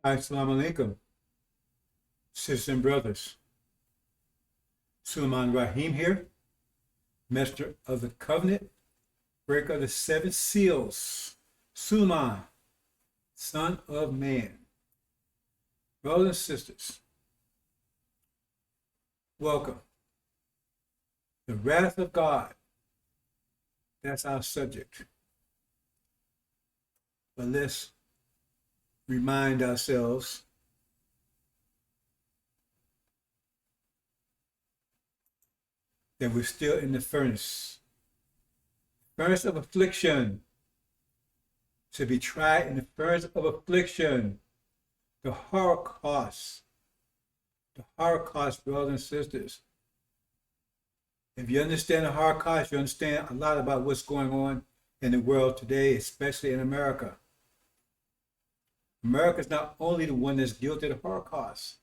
Assalamu alaikum, sisters and brothers. Sulaiman Rahim here, Master of the Covenant, breaker of the seven seals. Sulaiman, son of man. Brothers and sisters, welcome. The wrath of God, that's our subject. But let's remind ourselves that we're still in the furnace of affliction, to be tried in the furnace of affliction, the Holocaust, brothers and sisters. If you understand the Holocaust, you understand a lot about what's going on in the world today, especially in America. America is not only the one that's guilty of the Holocaust.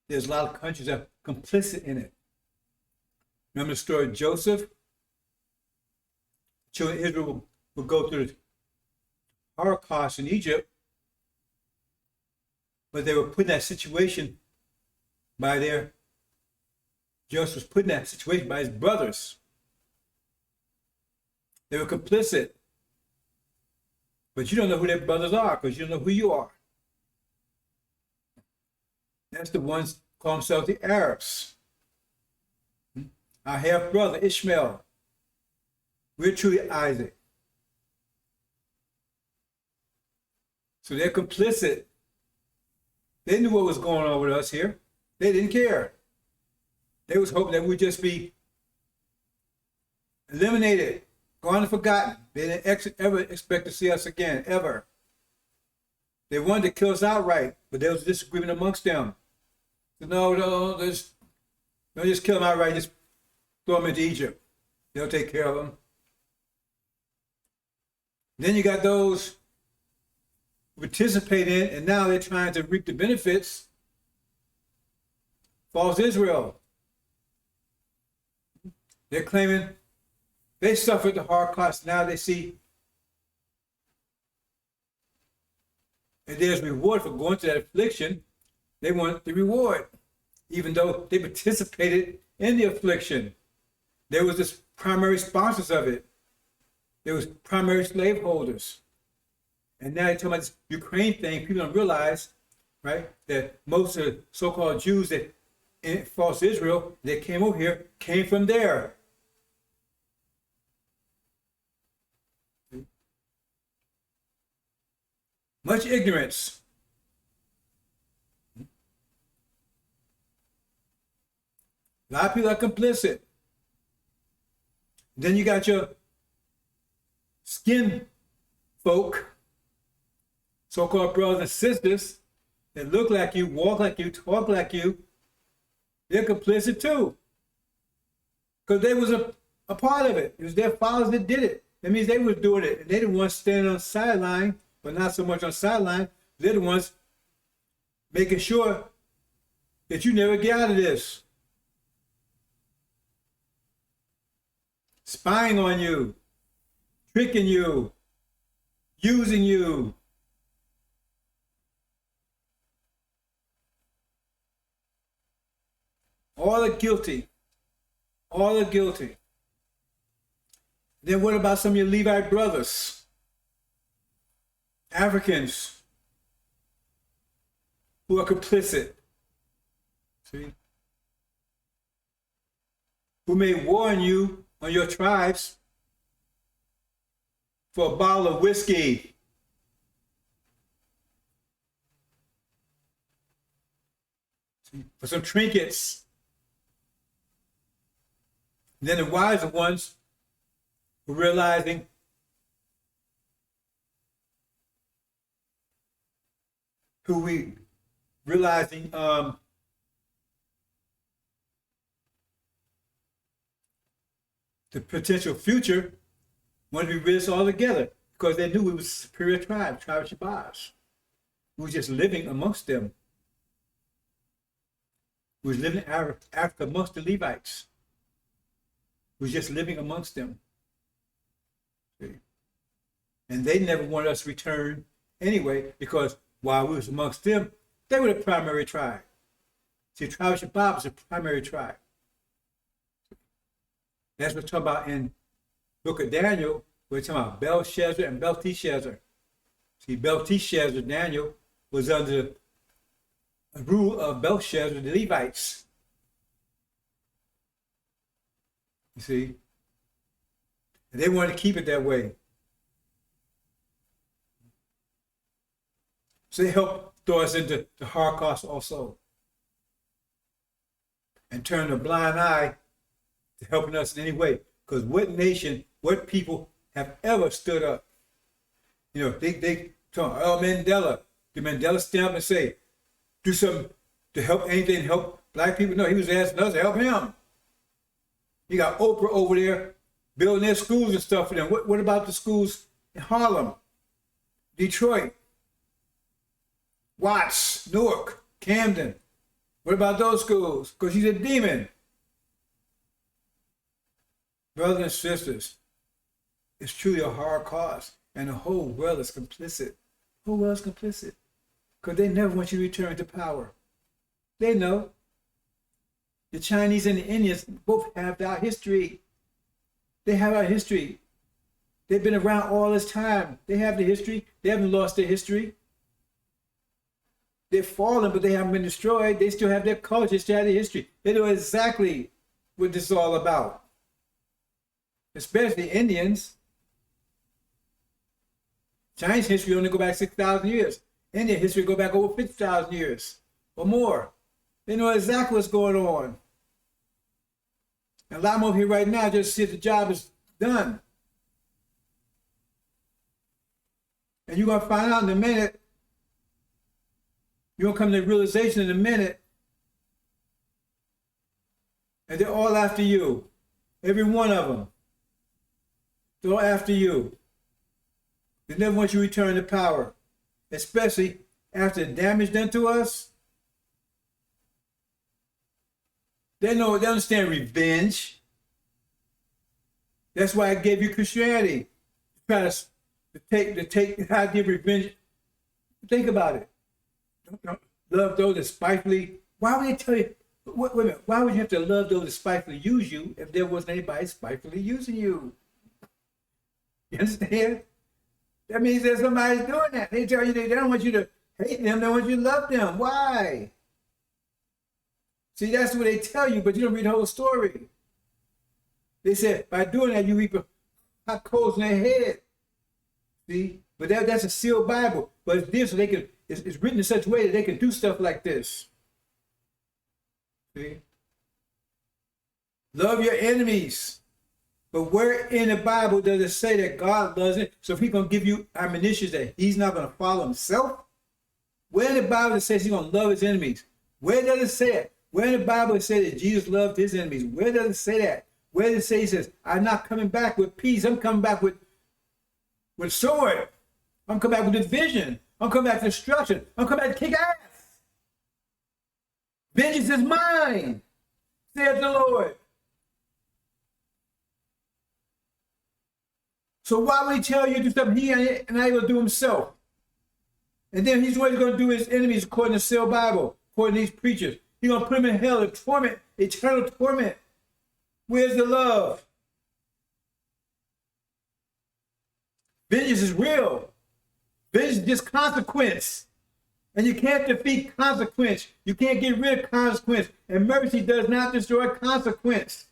There's a lot of countries that are complicit in it. Remember the story of Joseph? Children of Israel would go through the Holocaust in Egypt, but they were put in that situation Joseph was put in that situation by his brothers. They were complicit. But you don't know who their brothers are because you don't know who you are. That's the ones call themselves the Arabs. Our half brother Ishmael. We're truly Isaac. So they're complicit. They knew what was going on with us here. They didn't care. They was hoping that we'd just be eliminated, gone and forgotten. They didn't ever expect to see us again, ever. They wanted to kill us outright, but there was a disagreement amongst them. So no, don't just kill them outright, just throw them into Egypt. They'll take care of them. Then you got those who participate in, and now they're trying to reap the benefits. False Israel. They're claiming they suffered the Holocaust. Now they see and there's reward for going through that affliction. They want the reward, even though they participated in the affliction. There was this primary sponsors of it. There was primary slaveholders. And now you're talking about this Ukraine thing. People don't realize, right, that most of the so-called Jews that in false Israel that came over here came from there. Much ignorance. A lot of people are complicit. Then you got your skin folk, so-called brothers and sisters that look like you, walk like you, talk like you. They're complicit too. Because they was a part of it. It was their fathers that did it. That means they was doing it. And they didn't want to stand on the sideline, but not so much on the sideline. They're the ones making sure that you never get out of this. Spying on you, tricking you, using you. All are guilty. All are guilty. Then what about some of your Levite brothers? Africans who are complicit. See? Who may warn you on your tribes for a bottle of whiskey. See? For some trinkets. And then the wiser ones who are realizing the potential future wanted to be rid of us all together because they knew we was a superior tribe of Shabazz. We were just living amongst them. We was living in Africa amongst the Levites. We was just living amongst them. See? And they never wanted us to return anyway, because while we was amongst them, they were the primary tribe. See, tribe of Shabbat was the primary tribe. That's what we're talking about in the book of Daniel. We're talking about Belshazzar and Belteshazzar. See, Belteshazzar, Daniel, was under the rule of Belshazzar, the Levites. You see? And they wanted to keep it that way. So they helped throw us into the Holocaust also. And turn a blind eye to helping us in any way. Because what nation, what people have ever stood up? You know, they talk, oh, Mandela, the Mandela stamp and say, do something to help anything, help black people. No, he was asking us to help him. You got Oprah over there building their schools and stuff for them. What about the schools in Harlem, Detroit, Watts, Newark, Camden? What about those schools? Because he's a demon. Brothers and sisters, it's truly a hard cause, and the whole world is complicit. The whole world is complicit. Because they never want you to return to power. They know. The Chinese and the Indians both have our history. They have our history. They've been around all this time. They have the history. They haven't lost their history. They've fallen, but they haven't been destroyed. They still have their culture, they still have their history. They know exactly what this is all about. Especially Indians. Chinese history only go back 6,000 years. Indian history go back over 50,000 years or more. They know exactly what's going on. And a lot more here right now just see the job is done. And you're going to find out in a minute. You're going to come to the realization in a minute. And they're all after you. Every one of them. They're all after you. They never want you to return to power. Especially after the damage done to us. They understand revenge. That's why I gave you Christianity. To take the idea of revenge. Think about it. Don't love those that spitefully. Why would they tell you? Wait a minute. Why would you have to love those that spitefully use you if there wasn't anybody spitefully using you? You understand? That means that somebody's doing that. They tell you they don't want you to hate them. They want you to love them. Why? See, that's what they tell you, but you don't read the whole story. They said, by doing that, you reap hot coals in their head. See? But that's a sealed Bible. But it's there so they can, it's written in such a way that they can do stuff like this. See? Love your enemies. But where in the Bible does it say that God loves it? So if he's going to give you admonitions that he's not going to follow himself, where in the Bible does it say he's going to love his enemies? Where does it say it? Where in the Bible does it say that Jesus loved his enemies? Where does it say that? Where does it say he says, I'm not coming back with peace. I'm coming back with sword. I'm coming back with division. I'm coming back with destruction. I'm coming back to kick ass. Vengeance is mine, saith the Lord. So why would he tell you to do something he ain't able to do himself? And then he's always going to do his enemies according to the sealed Bible, according to these preachers. He's going to put them in hell, in torment, eternal torment. Where's the love? Vengeance is real. Vengeance is just consequence. And you can't defeat consequence. You can't get rid of consequence. And mercy does not destroy consequence.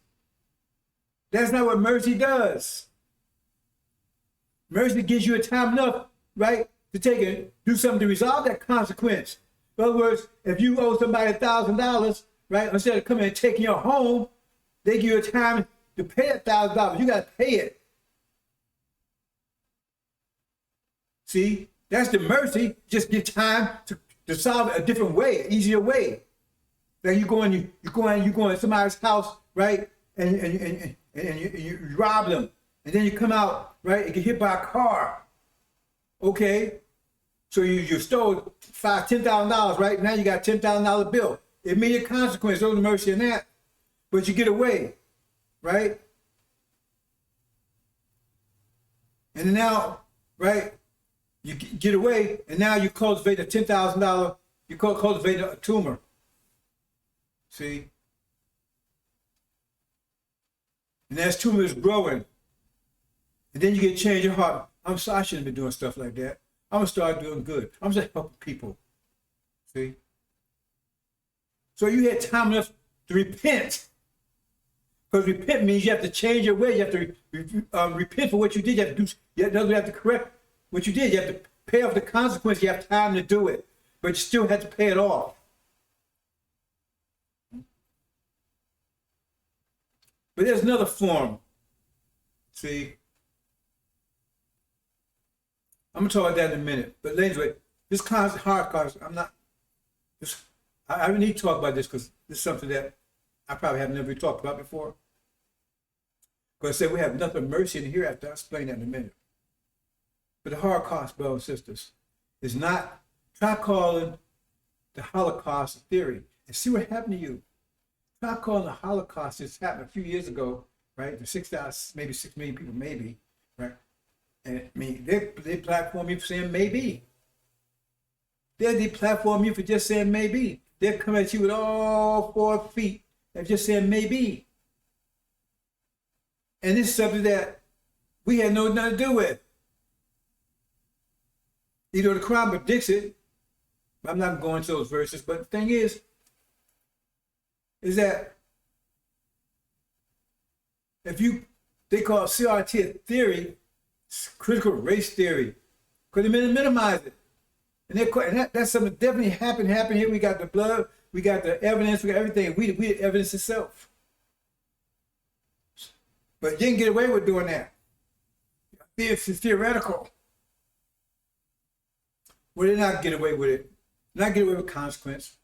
That's not what mercy does. Mercy gives you a time enough, right, to take it, do something to resolve that consequence. In other words, if you owe somebody $1,000, right, instead of coming and taking your home, they give you a time to pay $1,000. You got to pay it. See, that's the mercy. Just get time to solve it a different way, easier way. Like you go in somebody's house, right, and you rob them. And then you come out, right, and get hit by a car. Okay? So you stole $10,000, right? Now you got a $10,000 bill. Immediate consequence, no mercy in that. But you get away, right? And then now, right, You get away, and now you cultivate a $10,000. You cultivate a tumor. See, and that tumor is growing, and then you get change your heart. I shouldn't be doing stuff like that. I'm gonna start doing good. I'm just helping people. See, so you had time enough to repent, because repent means you have to change your way. You have to repent for what you did. You have to do. You have to correct what you did. You have to pay off the consequence. You have time to do it, but you still have to pay it off. But there's another form. See, I'm gonna talk about that in a minute. But anyway, this hard cause, I need to talk about this because this is something that I probably have never talked about before. Because I said we have nothing but mercy in here after I explain that in a minute. But the Holocaust, brothers and sisters, is not, try calling the Holocaust a theory and see what happened to you. Try calling the Holocaust, this happened a few years ago, right? The 6,000, maybe 6 million people, maybe, right? And I mean, they platform you for saying maybe. They deplatform you for just saying maybe. They'll come at you with all 4 feet and just saying maybe. And this is something that we had nothing to do with. You know, the Quran predicts it. I'm not going to those verses, but the thing is that they call CRT a theory, critical race theory, because they minimize it. And that's something that definitely happened here. We got the blood, we got the evidence, we got everything. We the evidence itself. But you didn't get away with doing that. It's theoretical. Well, they not get away with it. Not get away with consequence.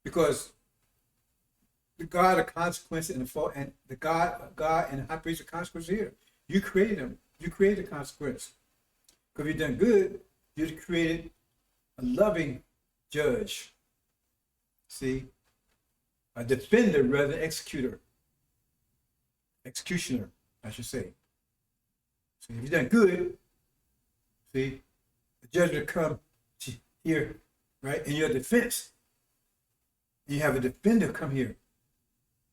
Because the God of consequence and the God and the high priest of consequence here. You created them. You created the consequence. Because if you've done good, you've created a loving judge. See? A defender rather than executor. Executioner, I should say. So if you've done good, see, the judge will come here, right, in your defense. You have a defender come here.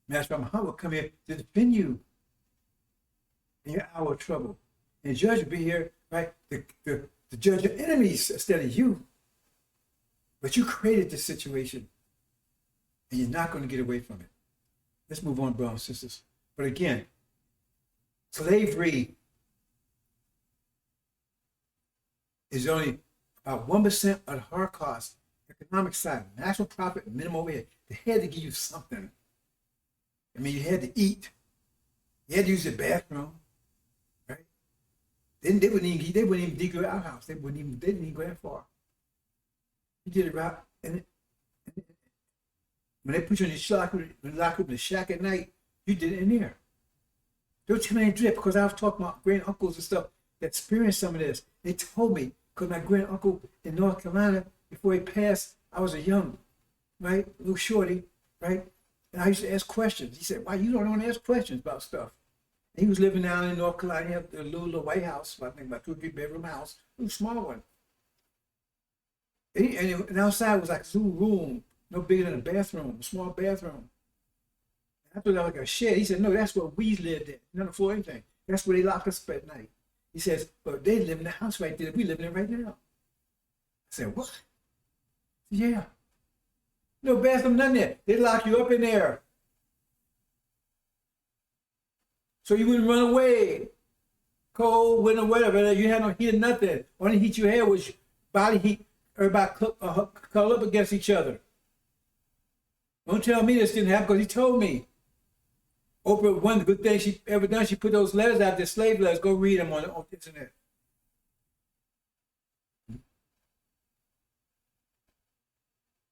Master Muhammad will come here to defend you in your hour of trouble. And the judge will be here, right, to judge your enemies instead of you. But you created this situation, and you're not going to get away from it. Let's move on, brothers and sisters. But again, slavery is only about 1% of the Holocaust economic side. National profit, minimum wage. They had to give you something. I mean, you had to eat. You had to use the bathroom, right? They wouldn't even dig your outhouse. They didn't even go that far. You did it right, and when they put you in the lock up in the shack at night, you did it in there. Don't tell me I did, because I was talking about grand uncles and stuff that experienced some of this. They told me, because my grand uncle in North Carolina, before he passed, I was a young, right, little shorty, right? And I used to ask questions. He said, "Why you don't want to ask questions about stuff?" And he was living down in North Carolina. He had a little white house, I think about 2 or 3 bedroom house, a little small one. And outside was like a little room, no bigger than a bathroom, a small bathroom. I thought that was like a shed. He said, "No, that's where we lived at. Not a floor or anything. That's where they locked us up at night." He says, "But they live in the house right there. We live in it right now." I said, "What?" "Yeah. No bathroom, nothing there. They lock you up in there. So you wouldn't run away. Cold, winter, whatever. You had no heat or nothing. Only heat you had was body heat. Everybody cuddle up against each other. Don't tell me this didn't happen, because he told me. Oprah, one good thing she ever done, she put those letters out there, slave letters. Go read them on the internet.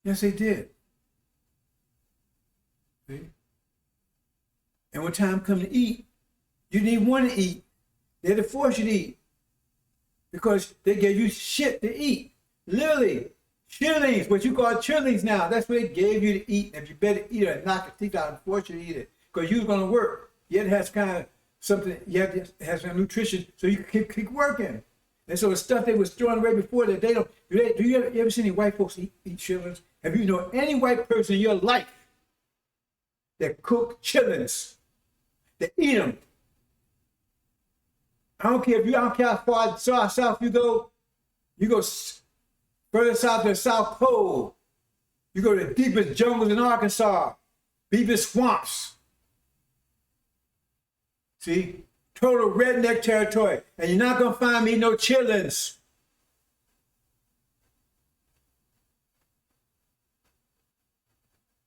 Yes, they did. See? And when time come to eat, you didn't even want to eat. They had to force you to eat, because they gave you shit to eat. Literally, chillings, what you call chillings now. That's what they gave you to eat. And if you better eat it, knock your teeth out and force you to eat it, because you were going to work. Yet it has kind of something, you have to have some nutrition so you can keep working. And so the stuff they was throwing away before that, they don't. Do you ever see any white folks eat chitlins? Have you known any white person in your life that cook chitlins, that eat them? I don't care how far south you go. You go further south to the South Pole. You go to the deepest jungles in Arkansas, deepest swamps. See? Total redneck territory. And you're not going to find me no chitlins.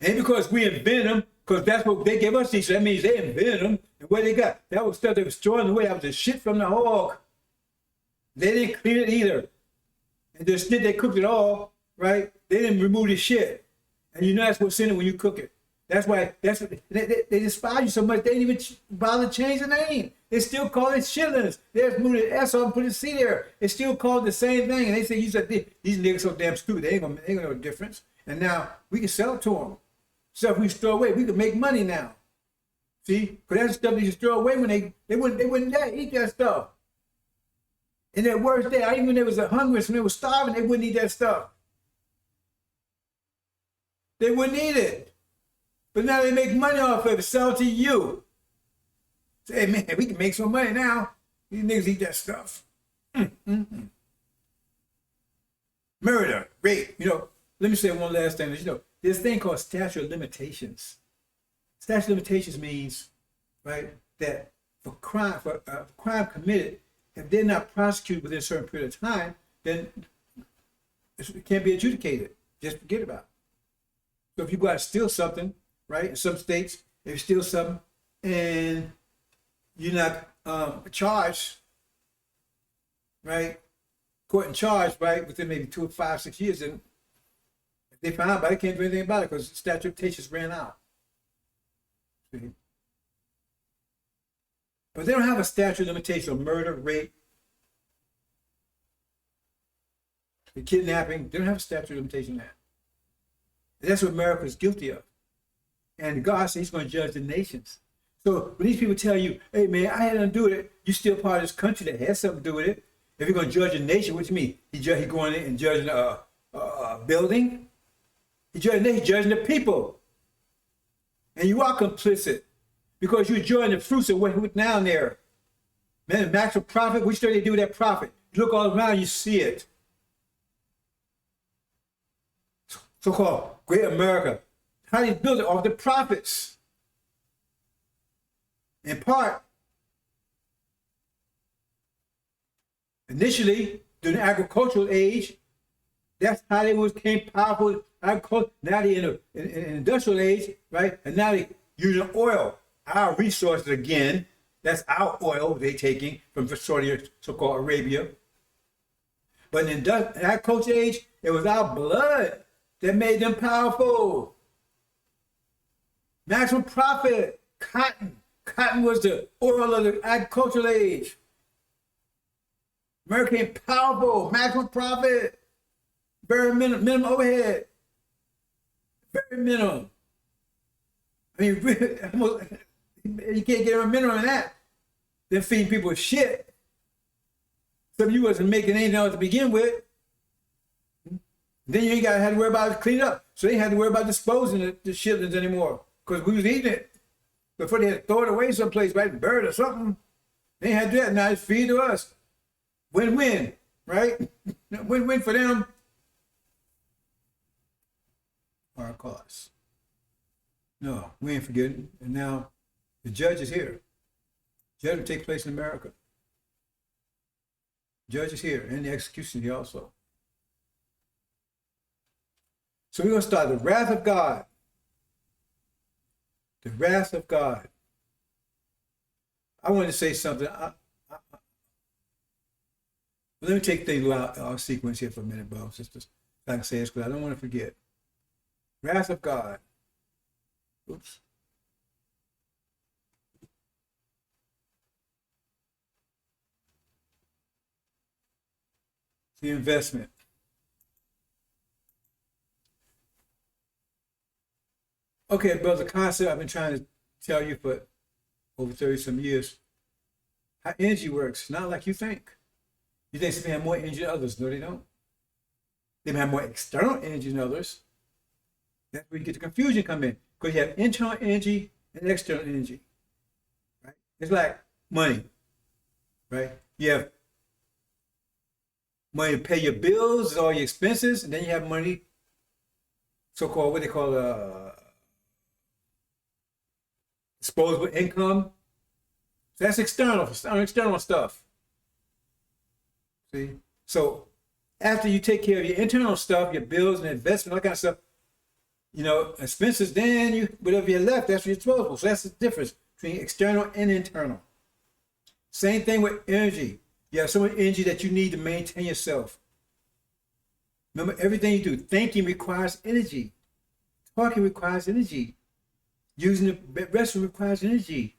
Ain't because we invent them, because that's what they gave us these. So that means they invented them. And what they got? That was stuff they was throwing away. That was the shit from the hog. They didn't clean it either. And the shit they cooked it all, right? They didn't remove the shit. And you know that's what's in it when you cook it. That's why they despise you so much, they didn't even bother to change the name. They still call it chitlins. They just moved the S off and put a C there. It's still called the same thing. And they say, these niggas so damn stupid, they ain't gonna know the difference. And now we can sell it to them. Stuff we throw away, we can make money now. See? Because that's stuff they just throw away when they wouldn't eat that stuff. In their worst day, even when they was hungry, when they was starving, they wouldn't eat that stuff. They wouldn't eat it. But now they make money off of it, sell it to you. Say, hey, man, we can make some money now. These niggas eat that stuff. Murder, rape. Let me say one last thing. There's a thing called statute of limitations. Statute of limitations means, right, that for crime committed, if they're not prosecuted within a certain period of time, then it can't be adjudicated. Just forget about it. So if you go out and steal something, right? In some states, if you steal something and you're not charged, right? Court and charged, right? Within maybe 2 or 5, 6 years, and if they find out about it, they can't do anything about it because the statute of limitations ran out. See? But they don't have a statute of limitation on murder, rape, kidnapping. They don't have a statute of limitation on that. And that's what America is guilty of. And God says he's going to judge the nations. So when these people tell you, hey, man, I had nothing to do with it, you're still part of this country that has something to do with it. If you're going to judge a nation, what do you mean? He going in and judging a building? He's judging the people. And you are complicit because you're enjoying the fruits of what's down there. Man, the maximum profit, what do they do with that profit? You look all around, you see it. So-called Great America. How do you build it? Off the profits. In part, initially, during the agricultural age, that's how they became powerful. Agriculture. Now they're in an industrial age, right? And now they're using oil, our resources again. That's our oil they're taking from Saudi, so-called Arabia. But in the agricultural age, it was our blood that made them powerful. Maximum profit, cotton. Cotton was the oil of the agricultural age. America became powerful, maximum profit, very minimum overhead, very minimum. I mean, you can't get a minimum in that. They're feeding people with shit. Some of you wasn't making anything else to begin with. Then you ain't got to have to worry about it, clean it up. So they ain't had to worry about disposing the shitlings anymore because we was eating it. Before they had to throw it away someplace, right? Bird or something. They ain't had to do that. Now it's feed to us. Win-win, right? Win-win for them. Our cause. No, we ain't forgetting. And now the judge is here. Judge will take place in America. Judge is here and the execution here also. So we're going to start the wrath of God. The wrath of God. I wanted to say something. Let me take things out our sequence here for a minute, brothers and sisters. I can say this because I don't want to forget. Wrath of God. Oops. The investment. Okay, brother, the concept I've been trying to tell you for over 30 some years. How energy works, not like you think. You think some have more energy than others? No, they don't. They may have more external energy than others. That's where you get the confusion come in. Because you have internal energy and external energy. Right? It's like money. Right? You have money to pay your bills, all your expenses, and then you have money, so-called what they call disposable income. So that's external stuff. See? So after you take care of your internal stuff, your bills and investment, all that kind of stuff, expenses, then whatever you're left, that's your disposable. So that's the difference between external and internal. Same thing with energy. You have so much energy that you need to maintain yourself. Remember, everything you do, thinking requires energy. Talking requires energy. Using the restroom requires energy.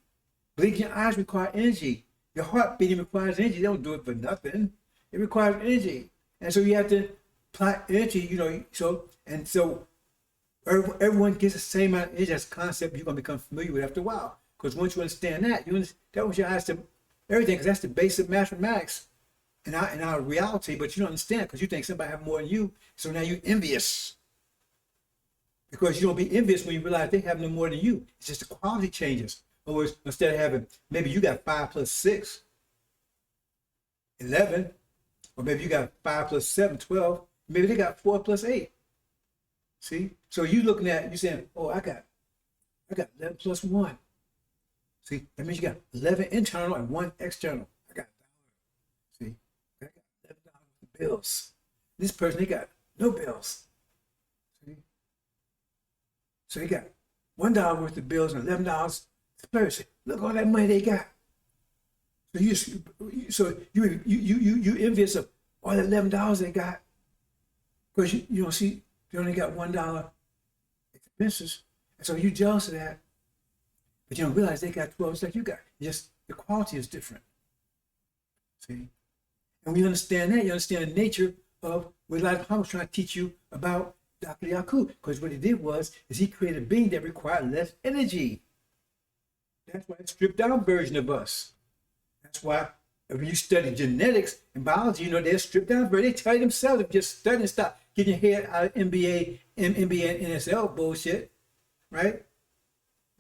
Blinking your eyes requires energy. Your heart beating requires energy. They don't do it for nothing. It requires energy. And so you have to apply energy, so everyone gets the same amount of energy. That's a concept you're going to become familiar with after a while. Because once you understand that, that was your eyes to everything, because that's the basic mathematics in our reality, but you don't understand because you think somebody have more than you, so now you're envious. Because you don't be envious when you realize they have no more than you. It's just the quality changes. In other words, instead of having, maybe you got 5 plus 6, 11, or maybe you got 5 plus 7, 12, maybe they got 4 plus 8. See? So you looking at, you saying, oh, I got 11 plus 1. See, that means you got 11 internal and 1 external. I got $1. See, I got $11 bills. This person, they got no bills. See? So they got $1 worth of bills and $11 splurge. Look at all that money they got. So you envious of all the $11 they got, because you don't see they only got $1 expenses, and so you jealous of that. But you don't realize they got 12 just like you got. Just the quality is different. See? And when you understand that, you understand the nature of what Elijah Muhammad was trying to teach you about Dr. Yakub. Because what he did is he created a being that required less energy. That's why it's a stripped down version of us. That's why when you study genetics and biology, they're stripped down version. They tell you themselves, if you just study and stop getting your head out of MBA and NSL bullshit, right?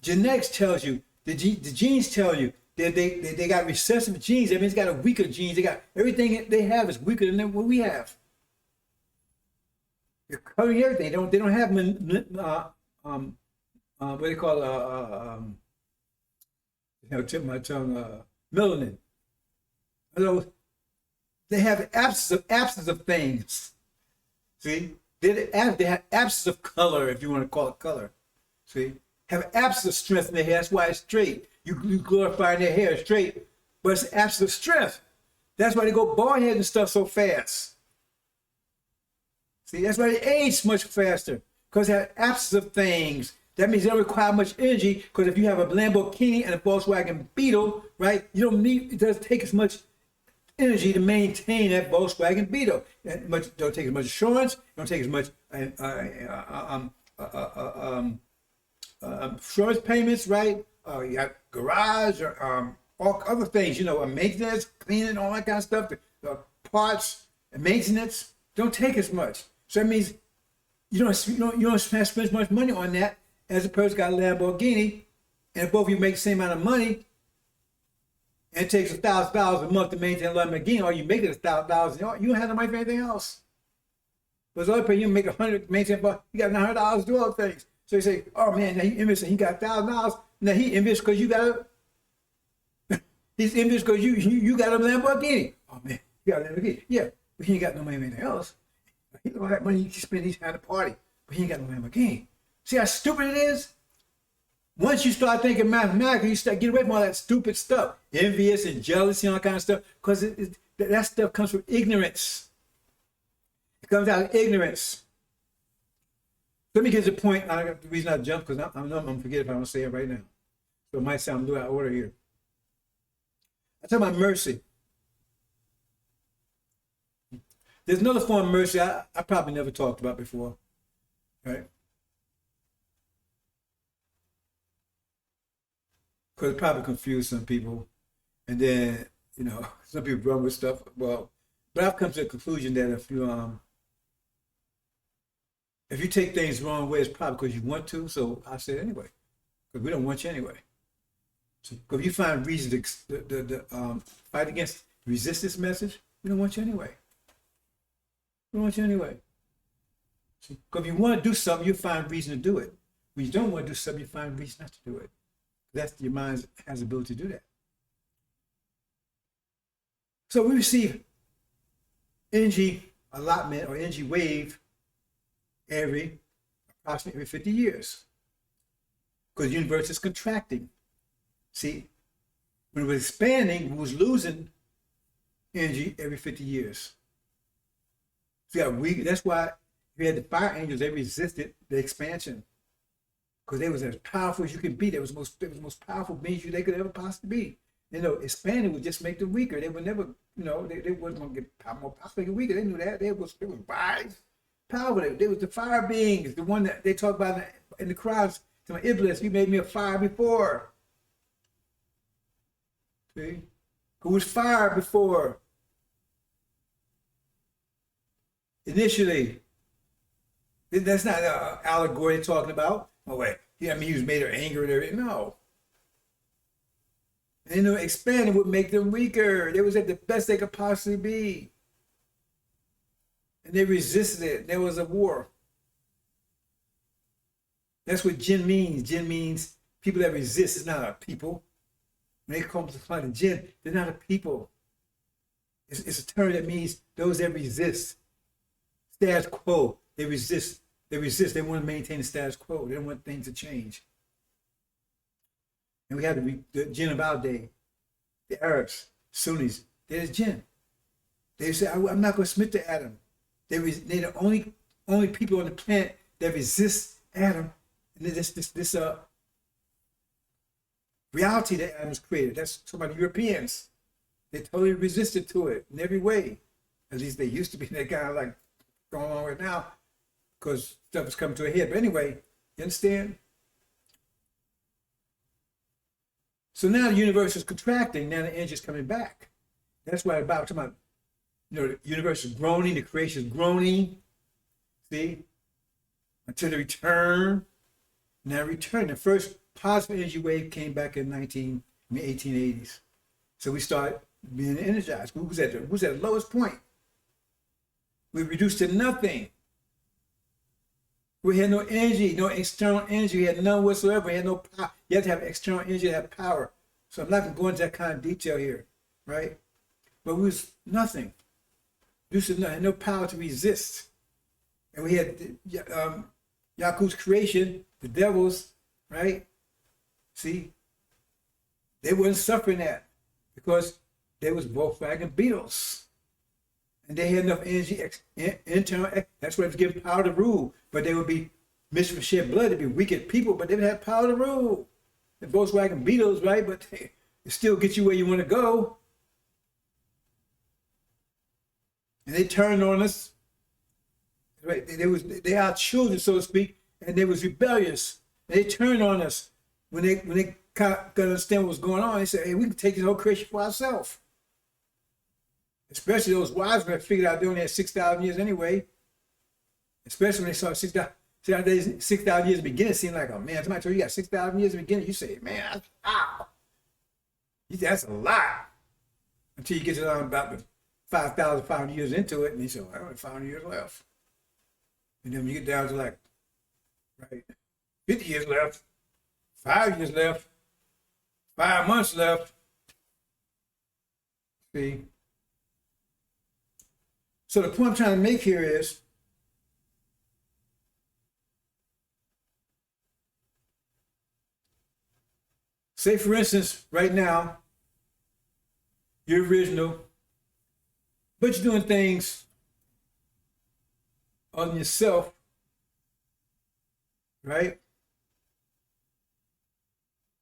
Genetics tells you, the genes tell you that they got recessive genes. That means they got a weaker genes. They got everything they have is weaker than what we have. They're covering everything. They don't have what do they call tip my tongue, melanin. Although they have absence of things. See, they have absence of color, if you want to call it color. See. Have absence of strength in their hair. That's why it's straight. You glorify their hair straight, but it's absence of strength. That's why they go bald head and stuff so fast. See, that's why they age much faster, because they have absence of things. That means they don't require much energy, because if you have a Lamborghini and a Volkswagen Beetle, right, it doesn't take as much energy to maintain that Volkswagen Beetle. Don't take as much insurance, don't take as much insurance payments, right? You got garage or all other things, maintenance, cleaning, all that kind of stuff. The parts and maintenance don't take as much. So that means you don't spend as much money on that as a person got a Lamborghini, and both of you make the same amount of money, and it takes $1,000 a month to maintain a Lamborghini, or you make it $1,000, you don't have the money for anything else. But the other person, you make $100, maintain, you got $900 to do other things. So you say, oh man, now he envious, he got $1,000. Now he envious because you got he's envious because you got a Lamborghini. Oh man, you got a Lamborghini. Yeah, but he ain't got no money for anything else. He got all that money he spend each time at a party, but he ain't got no Lamborghini. See how stupid it is? Once you start thinking mathematically, you start getting away from all that stupid stuff, envious and jealousy and all that kind of stuff, because that stuff comes from ignorance. It comes out of ignorance. Let me get to the point. The reason I jumped, because I'm going to forget if I don't say it right now. So it might sound a little out of order here. I talk about mercy. There's another form of mercy I probably never talked about before. Right? Because it probably confused some people. And then, some people run with stuff. Well, But I've come to the conclusion that if you take things the wrong way, it's probably because you want to. So I say it anyway, because we don't want you anyway. So if you find reason to fight against, resist this message, we don't want you anyway. We don't want you anyway. Because if you want to do something, you find reason to do it. When you don't want to do something, you find reason not to do it. That's your mind has the ability to do that. So we receive energy allotment or energy wave approximately every 50 years. Because the universe is contracting. See, when it was expanding, we was losing energy every 50 years. So that's why we had the fire angels, they resisted the expansion. Because they was as powerful as you could be. They was the most powerful beings they could ever possibly be. Expanding would just make them weaker. They would never, they wasn't going to get more powerful, get weaker. They knew that. They was wise, powerful. They was the fire beings, the one that they talk about in the crowds. To my Iblis, you made me a fire before. See? Who was fire before? Initially. That's not an allegory they're talking about. Oh, wait. Yeah, he was made of anger and everything. No. And expanding would make them weaker. They was at the best they could possibly be. And they resisted it. There was a war. That's what jinn means. Jinn means people that resist. It's not a people. When they come to find a jinn, they're not a people. It's a term that means those that resist. Status quo. They resist. They resist. They want to maintain the status quo. They don't want things to change. And we have the jinn of our day, the Arabs, Sunnis. They're the jinn. They say, I'm not going to submit to Adam. They're the only people on the planet that resist Adam. And this reality that Adam was created. That's talking about the Europeans. They totally resisted to it in every way. At least they used to be. They're kind of like going on right now because stuff is coming to a head. But anyway, you understand? So now the universe is contracting. Now the energy is coming back. That's why talking about, the universe is groaning, the creation is groaning. See? Until the return. Now return. The first positive energy wave came back in 1880s. So we start being energized. Who's at the lowest point? We reduced to nothing. We had no energy, no external energy. We had none whatsoever. We had no power. You have to have external energy to have power. So I'm not going to go into that kind of detail here, right? But we was nothing. Reduced to nothing. No power to resist. And we had Yakub's creation, the devils, right? See, they weren't suffering that because they was Volkswagen Beetles. And they had enough energy, internal, that's what was giving power to rule. But they would be mixed with shed blood, they'd be wicked people, but they would have power to rule. The Volkswagen Beetles, right? But they still get you where you want to go. And they turned on us. Right? They are children, so to speak, and they was rebellious. And they turned on us when they got to understand what was going on. They said, hey, we can take this whole creation for ourselves. Especially those wise men figured out they only had 6,000 years anyway. Especially when they saw 6,000 years in the beginning, it seemed like, oh man, somebody told you got 6,000 years in the beginning. You say, man, wow. That's a lot. Until you get to about 5,500 years into it, and you say, well, I only have 500 years left. And then when you get down to like, right, 50 years left, 5 years left, 5 months left. See? So the point I'm trying to make here is, say for instance, right now, you're original, but you're doing things on yourself, right?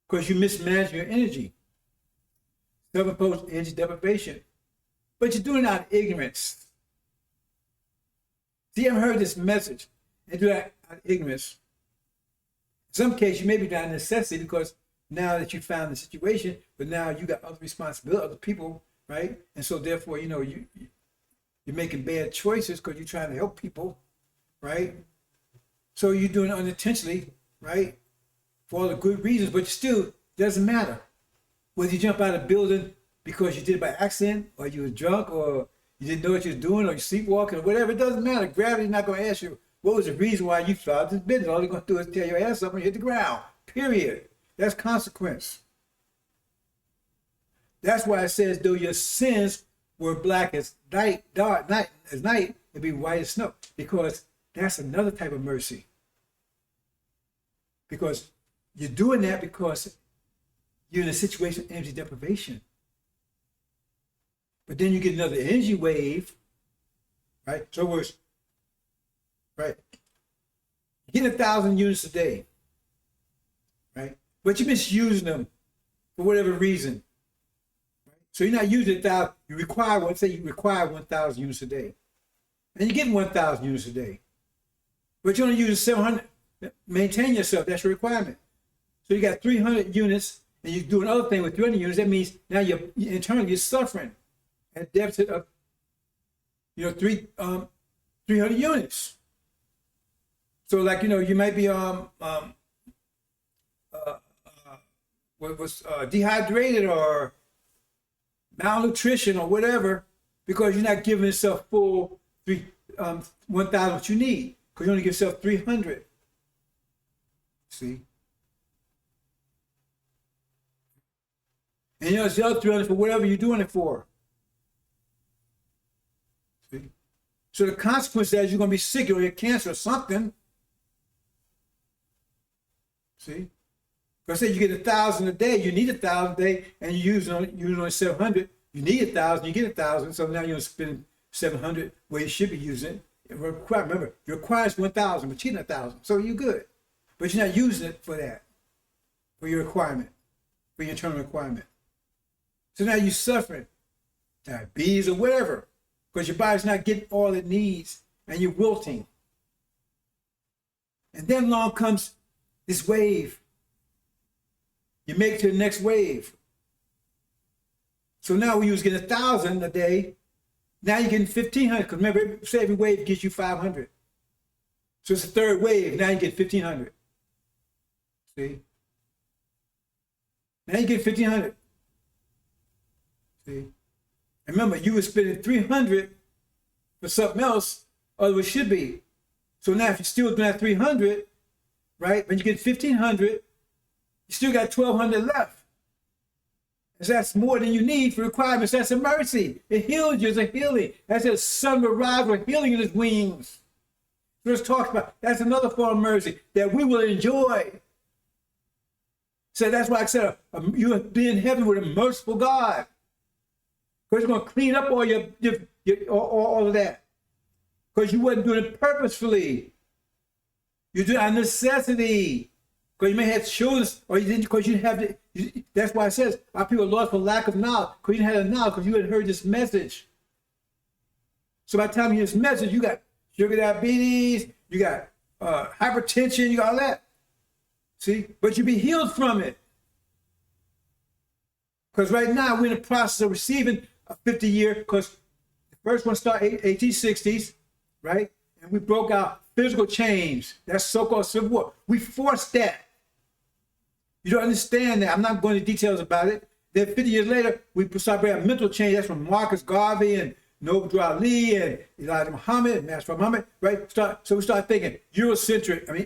Because you mismanage your energy, self-imposed energy deprivation, but you're doing it out of ignorance. See, I've heard this message and do that out of ignorance. In some cases, you may be doing necessity because now that you found the situation, but now you got other responsibility, other people, right? And so therefore, you You're making bad choices because you're trying to help people, right? So you're doing it unintentionally, right? For all the good reasons, but still doesn't matter. Whether you jump out of a building because you did it by accident, or you were drunk, or you didn't know what you were doing, or you sleepwalking, or whatever, it doesn't matter. Gravity's not going to ask you, what was the reason why you fell out of this business? All they're going to do is tear your ass up and hit the ground, period. That's consequence. That's why it says, though your sins were black as night, dark night as night, it'd be white as snow. Because that's another type of mercy. Because you're doing that because you're in a situation of energy deprivation. But then you get another energy wave, right? So words, right? You get 1,000 units a day, right? But you're misusing them for whatever reason. Right? So you're not using 1,000. You require, let's say you require 1,000 units a day. And you're getting 1,000 units a day. But you're only using 700. Maintain yourself, that's your requirement. So you got 300 units, and you do another thing with 300 units. That means now you're internally suffering at a deficit of, 300 units. So like, you might be dehydrated or malnutrition or whatever, because you're not giving yourself full 1,000 what you need, because you only give yourself 300. See? And it's the other 300 for whatever you're doing it for. See? So the consequence is you're going to be sick or you get cancer or something. See? Because I said you get 1,000 a day, you need 1,000 a day, and you use only 700. You need 1,000, you get 1,000, so now you're spending 700 where you should be using it. Remember, your requires 1,000, but you're not 1,000, so you're good. But you're not using it for that, for your requirement, for your internal requirement. So now you're suffering diabetes or whatever, because your body's not getting all it needs, and you're wilting. And then along comes this wave. You make it to the next wave. So now we was getting 1,000 a day. Now you're getting 1,500. Because remember, say every wave gives you 500. So it's the third wave. Now you get 1,500. See? Now you get 1,500. See? And remember, you were spending 300 for something else, other it should be. So now if you're still doing that 300, right, when you get 1,500, you still got 1,200 left. And so that's more than you need for requirements. That's a mercy. It heals you. It's a healing. That's a sun will rise with healing in his wings. Verse talks about that's another form of mercy that we will enjoy. So that's why I said you will be in heaven with a merciful God. Because he's going to clean up all all of that. Because you wasn't doing it purposefully. You do it out of necessity. Because you may have children, or you didn't, because you didn't have the, that's why it says, our people are lost for lack of knowledge, because you didn't have the knowledge, because you hadn't heard this message. So by the time you hear this message, you got sugar diabetes, you got hypertension, you got all that. See? But you be healed from it. Because right now, we're in the process of receiving a 50-year, because the first one started 1860s, right? And we broke out physical change. That's so-called Civil War. We forced that. You don't understand that. I'm not going into details about it. Then 50 years later, we started bringing mental change. That's from Marcus Garvey and Noble Ali and Elijah Muhammad and Master Muhammad, right? So we started thinking Eurocentric. I mean,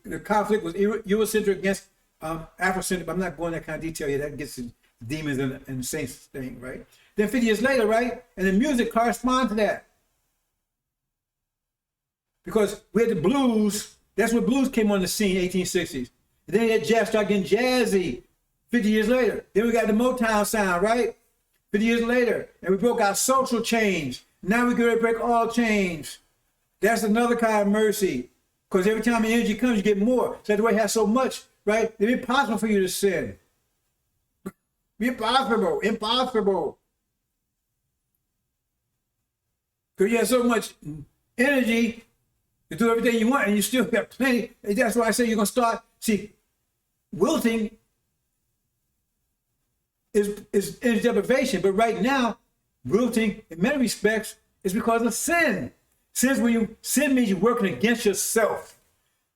the conflict was Eurocentric against Afrocentric. But I'm not going into that kind of detail here. That gets the demons and saints thing, right? Then 50 years later, right? And the music corresponds to that. Because we had the blues. That's when blues came on the scene, 1860s. And then that jazz started getting jazzy 50 years later. Then we got the Motown sound, right? 50 years later. And we broke out social change. Now we're going to break all change. That's another kind of mercy. Because every time the energy comes, you get more. So that's why you have so much, right? It's impossible for you to sin. Impossible. Impossible. Because you have so much energy to do everything you want, and you still got plenty. And that's why I say you're going to start, see, wilting is energy deprivation, but right now, wilting, in many respects, It's because of sin. Sin means you're working against yourself.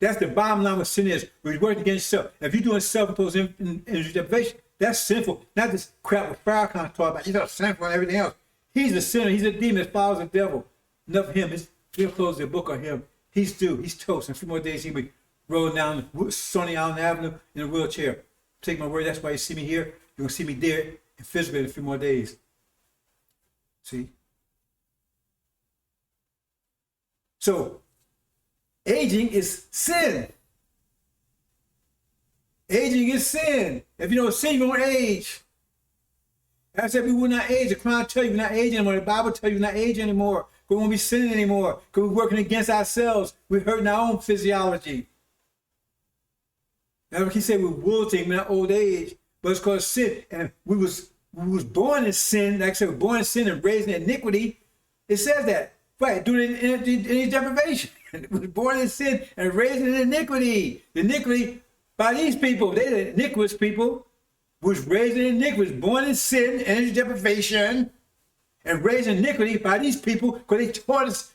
That's the bottom line what sin is. When you're working against yourself. If you're doing self-imposed energy deprivation, that's sinful. Not this crap with Farrakhan talk about, sinful and everything else. He's a sinner. He's a demon that follows the devil. Enough of him. He'll close the book on him. He's due. He's toast. In a few more days, he'll be rolling down Stony Island Avenue in a wheelchair. Take my word. That's why you see me here. You're going to see me there and physically in a few more days. See? So, aging is sin. Aging is sin. If you don't sin, you won't age. I said we will not age. The Quran tell you we're not aging anymore. The Bible tell you we're not aging anymore. We won't be sinning anymore because we're working against ourselves. We're hurting our own physiology. Now he said we're wilting, we're not old age, but it's called sin. And we was born in sin. Like I said, we're born in sin and raised in iniquity. It says that. Right, doing any deprivation. Was born in sin and raised in iniquity. The iniquity by these people, they're the iniquitous people, was raised in iniquity, was born in sin, energy deprivation, and raised in iniquity by these people because they taught us,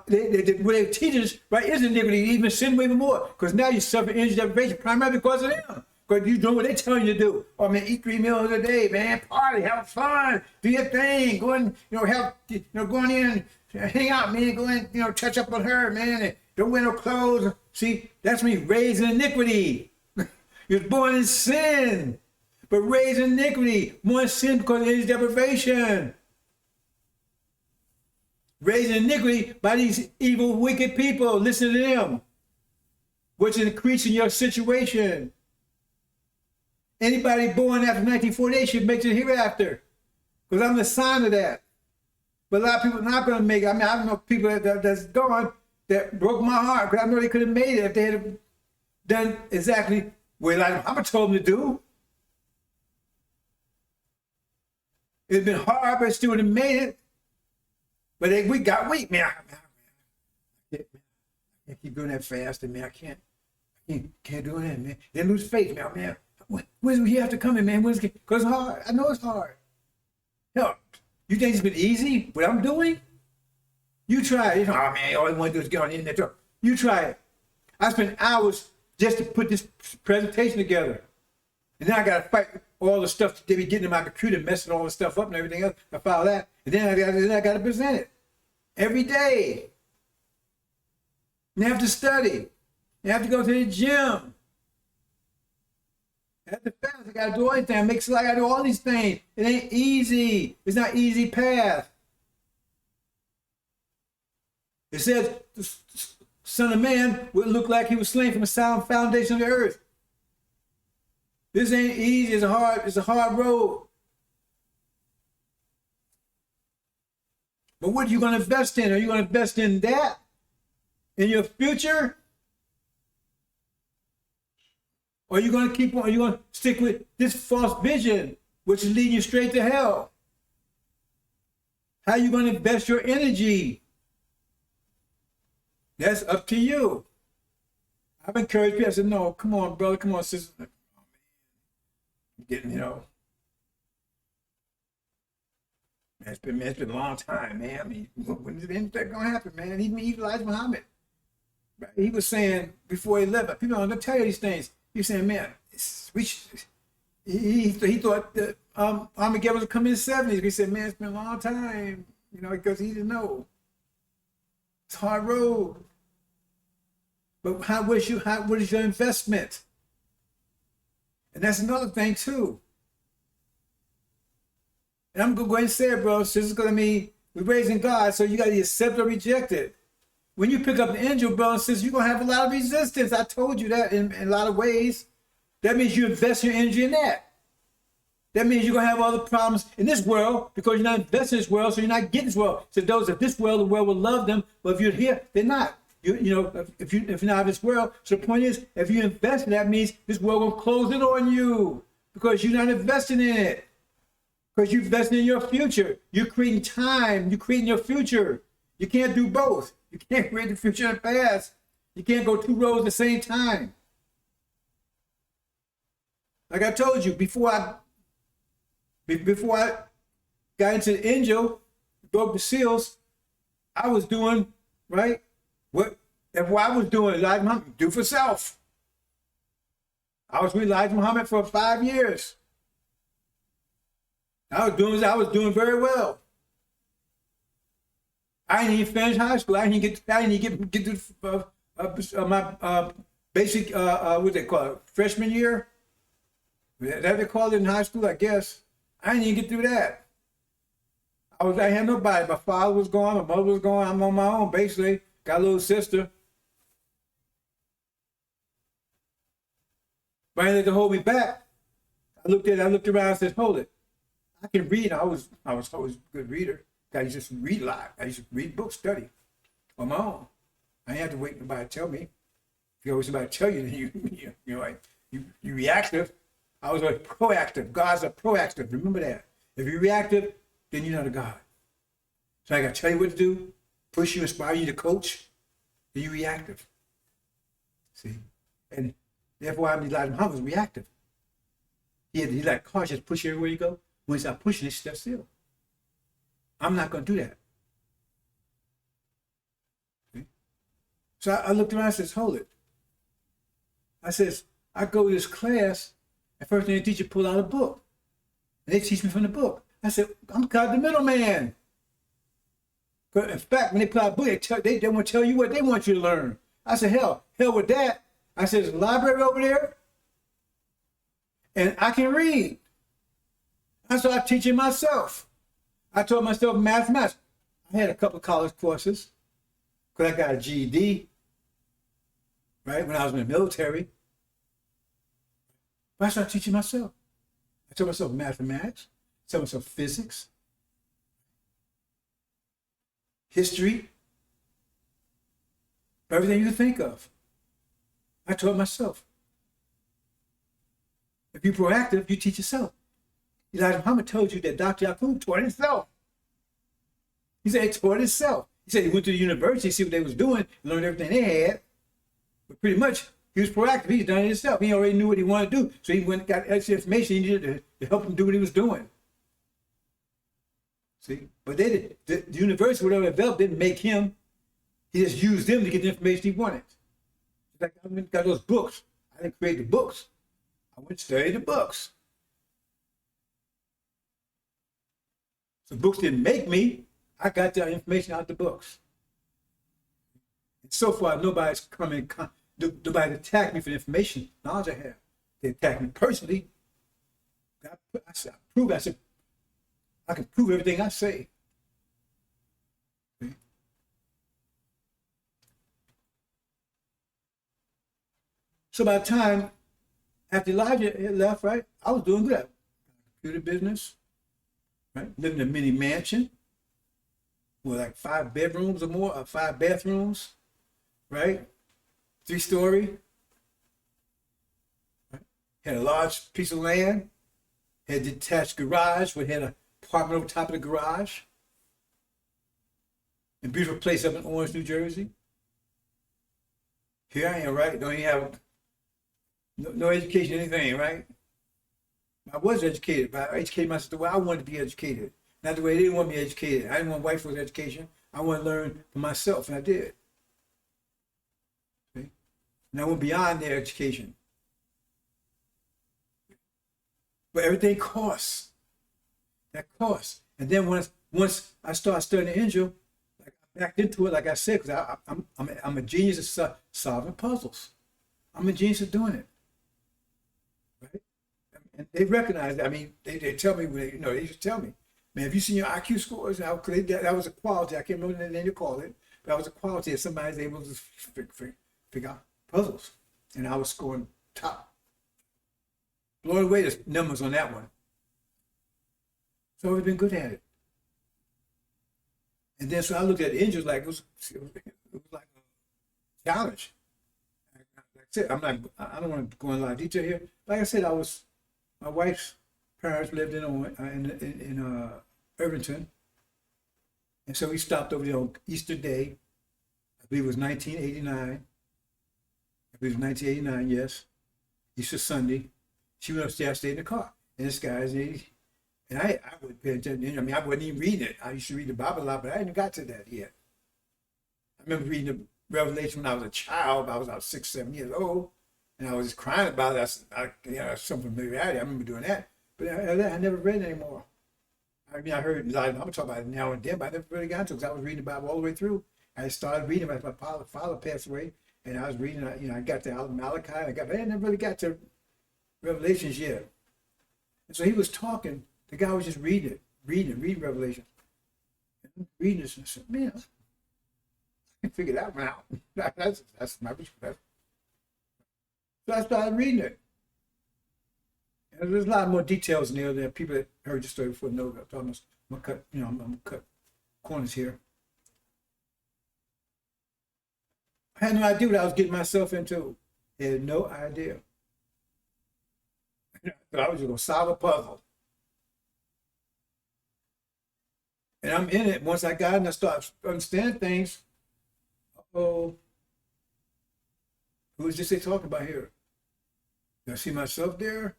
they teach us, right, is iniquity, even sin even more. Because now you suffer energy deprivation primarily because of them. Because you doing what they tell you to do. Oh man, eat 3 meals a day, man, party, have fun, do your thing, go and go in and hang out, man, go in, touch up on her, man, and don't wear no clothes. See, that's me raised in iniquity. You're born in sin, but raised in iniquity. Born in sin because of energy deprivation. Raised in iniquity by these evil, wicked people. Listen to them, which is increasing your situation. Anybody born after 1948 should make it hereafter, because I'm the sign of that. But a lot of people are not going to make it. I mean, I don't know people that's gone that broke my heart, because I know they could have made it if they had done exactly what Muhammad told them to do. It's been hard, but still would have made it. But we got weak, man. I can't keep doing that fasting, man. I can't do that, man. They lose faith, man. When's we have to come in, man? Because it's hard. I know it's hard. Hell, you think it's been easy, what I'm doing? You try it. Oh, man, all you want to do is get on the internet. You try it. I spent hours just to put this presentation together. And then I got to fight all the stuff that they be getting in my computer, messing all the stuff up and everything else. I file that. And then I got to present it every day. You have to study. You have to go to the gym. I have to fast. I got to do everything. I make sure I got to do all these things. It ain't easy. It's not easy path. It says the Son of Man would look like he was slain from the sound foundation of the earth. This ain't easy. It's a hard road. But what are you going to invest in? Are you going to invest in that? In your future? Or are you going to keep on? Are you going to stick with this false vision, which is leading you straight to hell? How are you going to invest your energy? That's up to you. I've encouraged people. I said, no, come on, brother, come on, sister. Oh, man. Getting, man, it's been a long time, man. I mean, when is anything going to happen, man? Even Elijah Muhammad, he was saying before he left, people don't tell you these things. He was saying, man, he thought that Armageddon was coming in the 70s. He said, man, it's been a long time, because he didn't know. It's a hard road. But what is your investment? And that's another thing too. And I'm going to go ahead and say it, bro. Sisters, because we're raising God, so you got to accept or reject it. When you pick up an angel, bro and sisters, you're going to have a lot of resistance. I told you that in a lot of ways. That means you invest your energy in that. That means you're going to have all the problems in this world because you're not investing in this world, so you're not getting this world. So those of this world, the world will love them, but if you're here, they're not. If you're not of this world, so the point is, if you invest in that means this world will close it on you because you're not investing in it. Because you're investing in your future. You're creating time. You're creating your future. You can't do both. You can't create the future and the past. You can't go two roads at the same time. Like I told you, before I got into the angel, broke the seals, I was doing, right? What I was doing, Elijah Muhammad, do for self. I was with Elijah Muhammad for 5 years. I was doing very well. I didn't even finish high school. I didn't even get to my basic what they call it, freshman year. That's what they call it in high school, I guess. I didn't even get through that. I had nobody. My father was gone, my mother was gone. I'm on my own, basically. Got a little sister. But I had to hold me back. I looked around and said, hold it. I can read. I was always a good reader. I used to just read a lot. I used to read books, study on my own. I didn't have to wait for somebody to tell me. If you always somebody tell you, then you reactive. I was like proactive. God's a proactive. Remember that. If you're reactive, then you're not a God. So I got to tell you what to do, push you, inspire you to coach, then you're reactive. See? And therefore, Elijah Muhammad was reactive. He like cars just push you everywhere you go. When he start pushing it, step still. I'm not going to do that. See? So I looked around and says, hold it. I says, I go to this class, and first thing the teacher pulled out a book. And they teach me from the book. I said, I'm called the middleman. In fact, when they pull out a book, they want to tell you what they want you to learn. I said, hell with that. I said, there's a library over there, and I can read. I started teaching myself. I taught myself mathematics. I had a couple of college courses because I got a GED, right, when I was in the military. But I started teaching myself. I taught myself mathematics, I taught myself physics, history, everything you can think of. I taught myself. If you're proactive, you teach yourself. Elijah Muhammad told you that Dr. Yakub taught himself. He said he taught himself. He said he went to the university, see what they was doing, learned everything they had. But pretty much, he was proactive. He's done it himself. He already knew what he wanted to do. So he went and got extra information he needed to help him do what he was doing. See? But the university, whatever they developed, didn't make him. He just used them to get the information he wanted. Like I got those books. I didn't create the books. I went to study the books. So books didn't make me. I got the information out of the books. And so far, nobody's coming. Nobody attacked me for the information, knowledge I have. They attacked me personally. I said, I can prove everything I say. See? So by the time after Elijah had left, right, I was doing good. Computer business, right? Living in a mini mansion with like 5 bedrooms or more, or 5 bathrooms, right? 3-story. Right? Had a large piece of land. Had a detached garage, which had an apartment over top of the garage. A beautiful place up in Orange, New Jersey. Here I am, right? Don't even have no education, anything, right? I was educated, but I educated myself the way I wanted to be educated. Not the way they didn't want me educated. I didn't want white folks' education. I wanted to learn for myself, and I did. See? And I went beyond their education. But everything costs. That costs. And then once I started studying AL-INJIL, like I backed into it, like I said, because I'm a genius at solving puzzles. I'm a genius at doing it. Right? And they recognize that. I mean, they tell me, they used to tell me, man, have you seen your IQ scores? That was a quality. I can't remember the name you call it. But that was a quality of somebody's able to figure out puzzles. And I was scoring top. Blown away the numbers on that one. So I've been good at it. And then so I looked at AL-INJIL like it was like a challenge. Like I said, I don't want to go in a lot of detail here. Like I said, my wife's parents lived in Irvington. And so we stopped over there on Easter Day. I believe it was 1989. Yes. Easter Sunday. She went upstairs, I stayed in the car. And this guy's 80. And I wouldn't pay attention. I mean, I wasn't even reading it. I used to read the Bible a lot, but I hadn't got to that yet. remember reading the Revelation when I was a child. I was about 6, 7 years old, and I was just crying about it. Some familiarity. I remember doing that, but I never read it anymore. I mean, I heard a lot. I'm talking about it now and then, but I never really got to it because I was reading the Bible all the way through. I started reading as my father passed away, and I was reading. I got to Malachi. But I never really got to Revelations yet. And so he was talking. The guy was just reading Revelation. And reading this, and I said, man, I can figure that one out. That's my perspective. So I started reading it. And there's a lot more details in there that people that heard the story before know. I'm gonna cut corners here. I had no idea what I was getting myself into. I had no idea. But I was just gonna solve a puzzle. And I'm in it. Once I got in, I started understanding things. Oh, who is this they talking about here? Do I see myself there?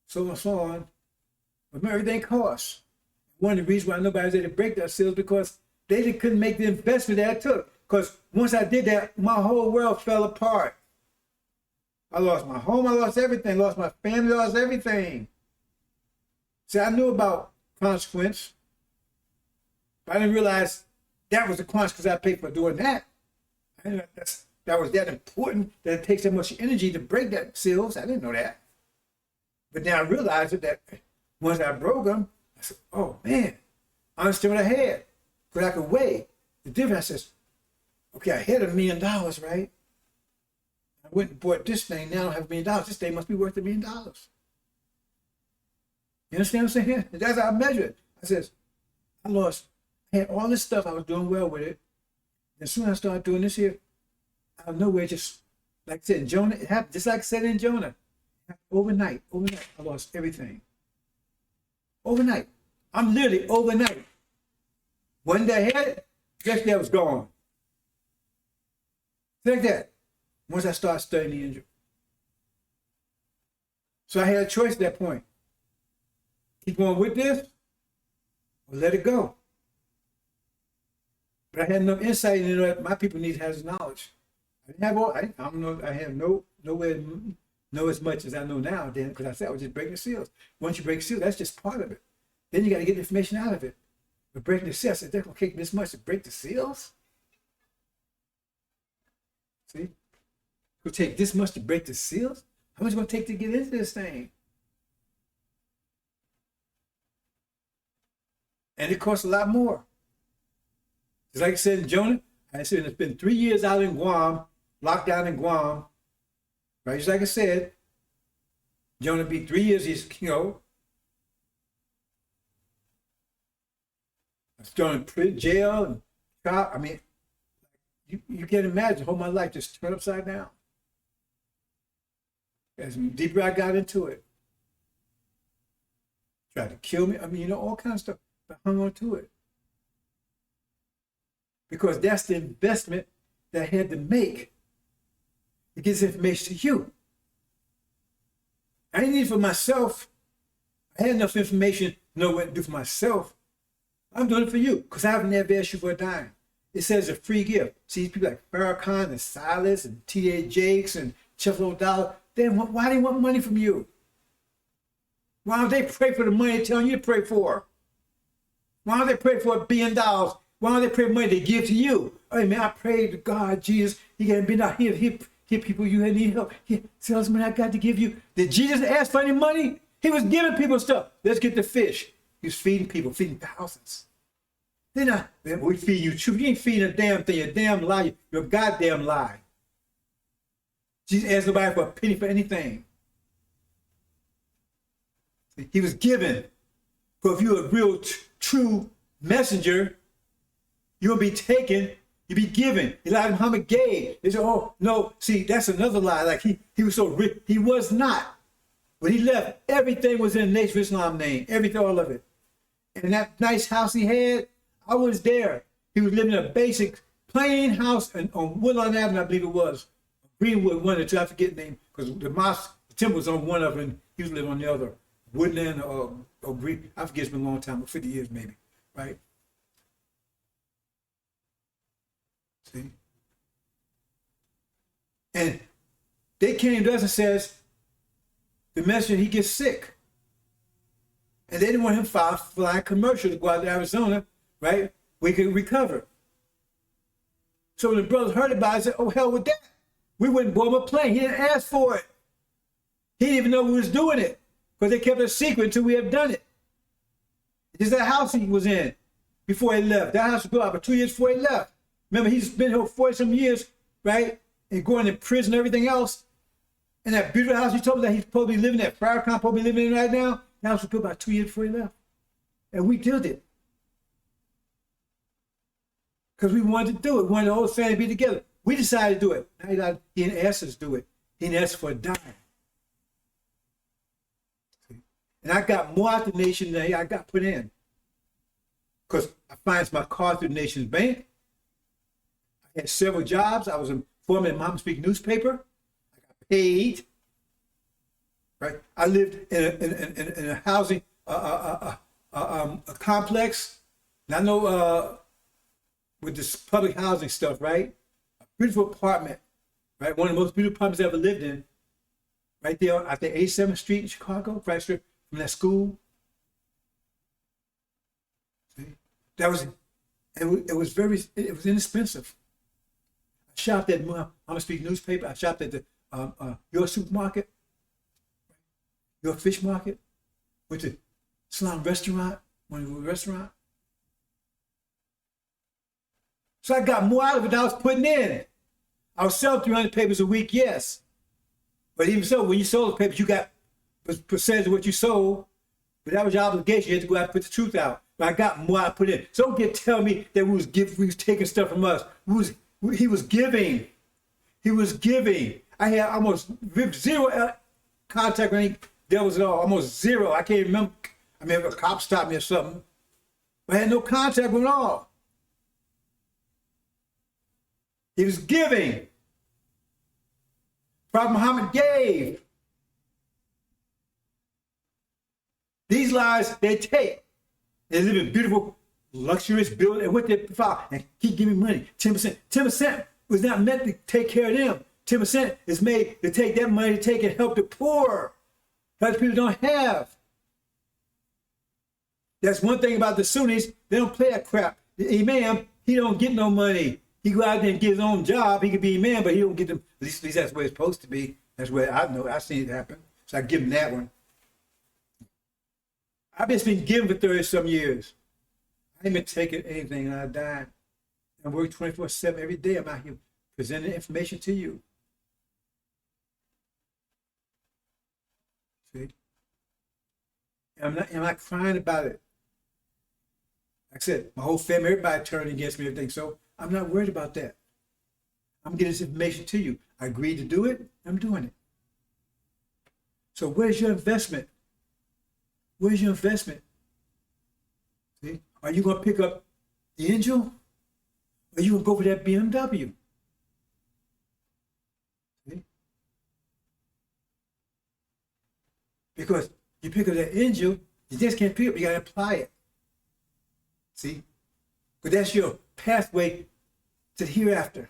So and so on. But everything costs. One of the reasons why nobody's able to break that seal is because they couldn't make the investment that it took. Because once I did that, my whole world fell apart. I lost my home, I lost everything, lost my family, lost everything. See, I knew about consequence, but I didn't realize that was the consequence because I paid for doing that. That was that important that it takes that much energy to break that seals. I didn't know that. But then I realized that once I broke them, I said, oh man, I understood what I had. Because I could weigh the difference. I said, okay, I had $1 million, right? I went and bought this thing, now I don't have $1 million. This thing must be worth $1 million. You understand what I'm saying? That's how I measure it. I says, I had all this stuff, I was doing well with it. And as soon as I started doing this here, out of nowhere, just like I said in Jonah, it happened just like I said in Jonah. Overnight, I lost everything. Overnight. I'm literally overnight. One day I had it, next day I was gone. Like that. Once I started studying the angel. So I had a choice at that point. Keep going with this or let it go. But I had enough insight into that my people need has knowledge. I didn't have all, I don't know, I have nowhere to know as much as I know now then, because I said I was just breaking the seals. Once you break the seal, that's just part of it. Then you got to get the information out of it. But breaking the seals, it's going to take this much to break the seals? See? It will take this much to break the seals? How much is it going to take to get into this thing? And it costs a lot more. Just like I said in Jonah, I said it's been 3 years out in Guam, locked down in Guam. Right, just like I said, Jonah be 3 years, he's, thrown in jail and trial. I mean, you can't imagine whole my life just turned upside down. As deeper I got into it, tried to kill me. I mean, all kinds of stuff, but I hung on to it. Because that's the investment that I had to make to get this information to you. I didn't need it for myself. I had enough information to know what to do for myself. I'm doing it for you because I haven't ever asked you for a dime. It says a free gift. See, people like Farrakhan and Silas and T.A. Jakes and Chuffalo Dollar, why do they want money from you? Why don't they pray for the money they're telling you to pray for? Why don't they pray for $1 billion? Why don't they pray for money they give to you? Hey man, I prayed to God, Jesus, he got me out here. Here people, you need help. Here, tell us money I got to give you. Did Jesus ask for any money? He was giving people stuff. Let's get the fish. He was feeding people, feeding thousands. We feed you truth. You ain't feeding a damn thing. You're a damn lie. You're a goddamn lie. Jesus asked nobody for a penny for anything. He was giving. But if you're a real, true messenger, you'll be taken, you'll be given. Elijah Muhammad gave. They said, oh, no, see, that's another lie. Like he was so rich. He was not. When he left, everything was in the Nation of Islam name. Everything, all of it. And that nice house he had, I was there. He was living in a basic, plain house on Woodlawn Avenue, I believe it was. Greenwood, one or two, I forget the name, because the mosque, the temple was on one of them, and he was living on the other. Woodland or Green, I forget, it's been a long time, 50 years maybe, right? See? And they came to us and says, the messenger, he gets sick. And they didn't want him to fly commercial to go out to Arizona, right? We could recover. So when the brothers heard about it, I said, oh, hell with that. We wouldn't blow him a plane. He didn't ask for it. He didn't even know we was doing it because they kept it a secret until we had done it. It's that house he was in before he left. That house was built about 2 years before he left. Remember, he's been here 40-some years, right? And going to prison and everything else. And that beautiful house he told me that he's supposed to be living in, that Farrakhan supposed to be living in right now, that house was built about 2 years before he left. And we did it. Because we wanted to do it. We wanted the whole family to be together. We decided to do it. He didn't ask us to do it. He didn't ask for a dime. And I got more out of the nation than I got put in. Because I financed my car through the nation's bank. I had several jobs. I was a foreman in Mom Speak newspaper. I got paid. Right? I lived in a housing a complex. And I know with this public housing stuff, right? A beautiful apartment, right? One of the most beautiful apartments I ever lived in. Right there at the 87th Street in Chicago, right straight from that school. See? That was, it was inexpensive. I shopped at Mama Speak newspaper. I shopped at the your supermarket, your fish market, went to Salon restaurant, one of the restaurant. So I got more out of it than I was putting in. I was selling 300 papers a week, yes. But even so, when you sold the papers, you got a percentage of what you sold. But that was your obligation. You had to go out and put the truth out. But I got more I put in. So don't get tell me that we was taking stuff from us. He was giving. He was giving. I had almost zero contact with any devils at all. Almost zero. I can't remember. I mean, if a cop stopped me or something. But I had no contact with them at all. He was giving. Prophet Muhammad gave. These lives they take. They live in beautiful, luxurious buildings and what they provide and keep giving money. 10%. 10% was not meant to take care of them. 10% is made to take that money to take and help the poor. Help the people don't have. That's one thing about the Sunnis. They don't play that crap. The imam, he don't get no money. He go out there and get his own job. He could be imam, but he don't get them. At least that's where it's supposed to be. That's where I know. I've seen it happen. So I give him that one. I've just been giving for 30-some years. I ain't been taking anything, and I died. I work 24/7 every day. I'm out here presenting information to you. See? I'm not crying about it. Like I said, my whole family, everybody turned against me and everything. So I'm not worried about that. I'm getting this information to you. I agreed to do it. I'm doing it. So where's your investment? Where's your investment? See? Are you going to pick up the Angel? Or are you going to go for that BMW? See? Because you pick up that Angel, you just can't pick it up. You got to apply it. See? But that's your pathway to the hereafter,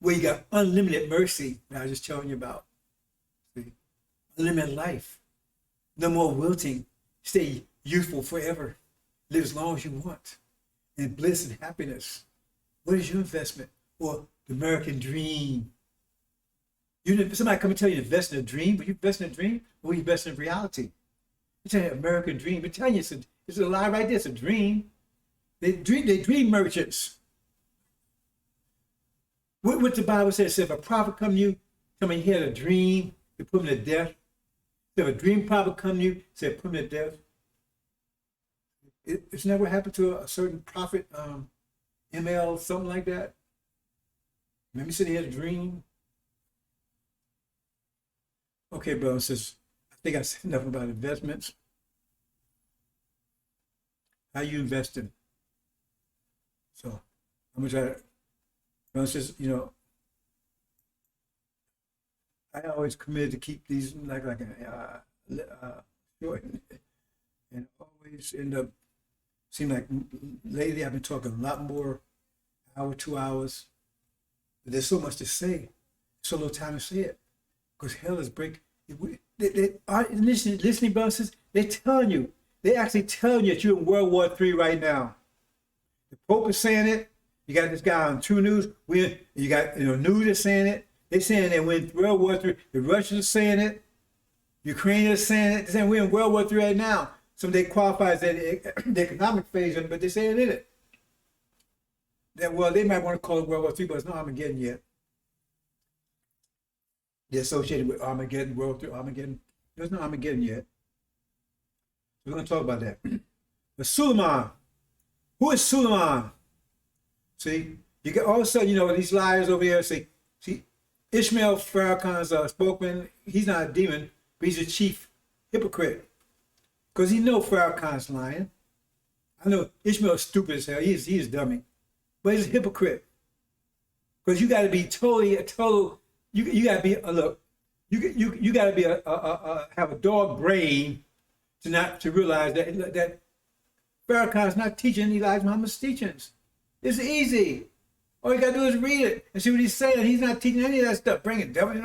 where you got unlimited mercy that I was just telling you about. See? Unlimited life. No more wilting. Stay youthful forever. Live as long as you want. And bliss and happiness. What is your investment? Or the American dream? Somebody come and tell you to invest in a dream, but you invest in a dream, or you invest in reality? You tell you American dream. They're telling you it's a lie right there. It's a dream. They dream merchants. What the Bible says, if a prophet come to you, tell me he had a dream, you put him to death. If a dream prophet come to you, say put him to death. It's never happened to a certain prophet, ML, something like that. Maybe he said he had a dream. Okay, brother and sisters, I think I said enough about investments. How you investing? So I'm gonna try to, brother and sisters, I always committed to keep these like a short, and always end up. Seem like lately I've been talking a lot more hour, 2 hours. But there's so much to say, so little time to say it. Because hell is break. Listening, brothers, they're telling you. They actually telling you that you're in World War III right now. The Pope is saying it. You got this guy on True News. You got news is saying it. They're saying that we're in World War III. The Russians are saying it. Ukraine is saying it. They're saying we're in World War III right now. So they qualify as the economic phase, but they're saying it in it. That, well, they might want to call it World War III, but it's not Armageddon yet. They're associated with Armageddon, World War III, Armageddon. There's no Armageddon yet. We're going to talk about that. But Suleiman. Who is Suleiman? See, you get all of a sudden, these liars over here see, Ishmael Farrakhan's spokesman, he's not a demon, but he's a chief hypocrite. Because he knows Farrakhan's lying. I know Ishmael's stupid as hell. He's a dummy. But he's a hypocrite. Because you got to be you got to be, you got to be have a dog brain to realize that Farrakhan's not teaching Elijah Muhammad's teachings. It's easy. All you got to do is read it and see what he's saying. He's not teaching any of that stuff. Bringing devils,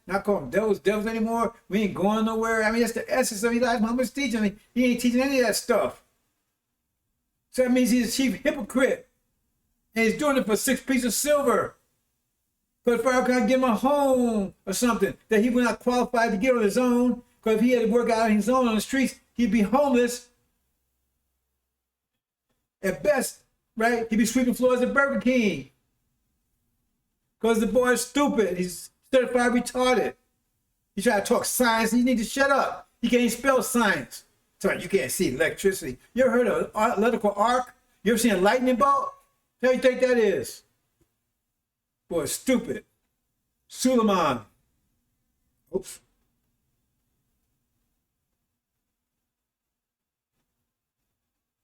not calling them devils anymore. We ain't going nowhere. I mean, that's the essence of Elijah Muhammad's teaching. He ain't teaching any of that stuff. So that means he's a chief hypocrite. And he's doing it for 6 pieces of silver. Because Farrakhan give him a home or something that he was not qualified to get on his own. Because if he had to work out on his own on the streets, he'd be homeless. At best, right? He'd be sweeping floors at Burger King. Because the boy is stupid. He's certified retarded. He try to talk science. You need to shut up. He can't even spell science. So you can't see electricity. You ever heard of an electrical arc? You ever seen a lightning bolt? How do you think that is? Boy, stupid. Suleiman. Oops.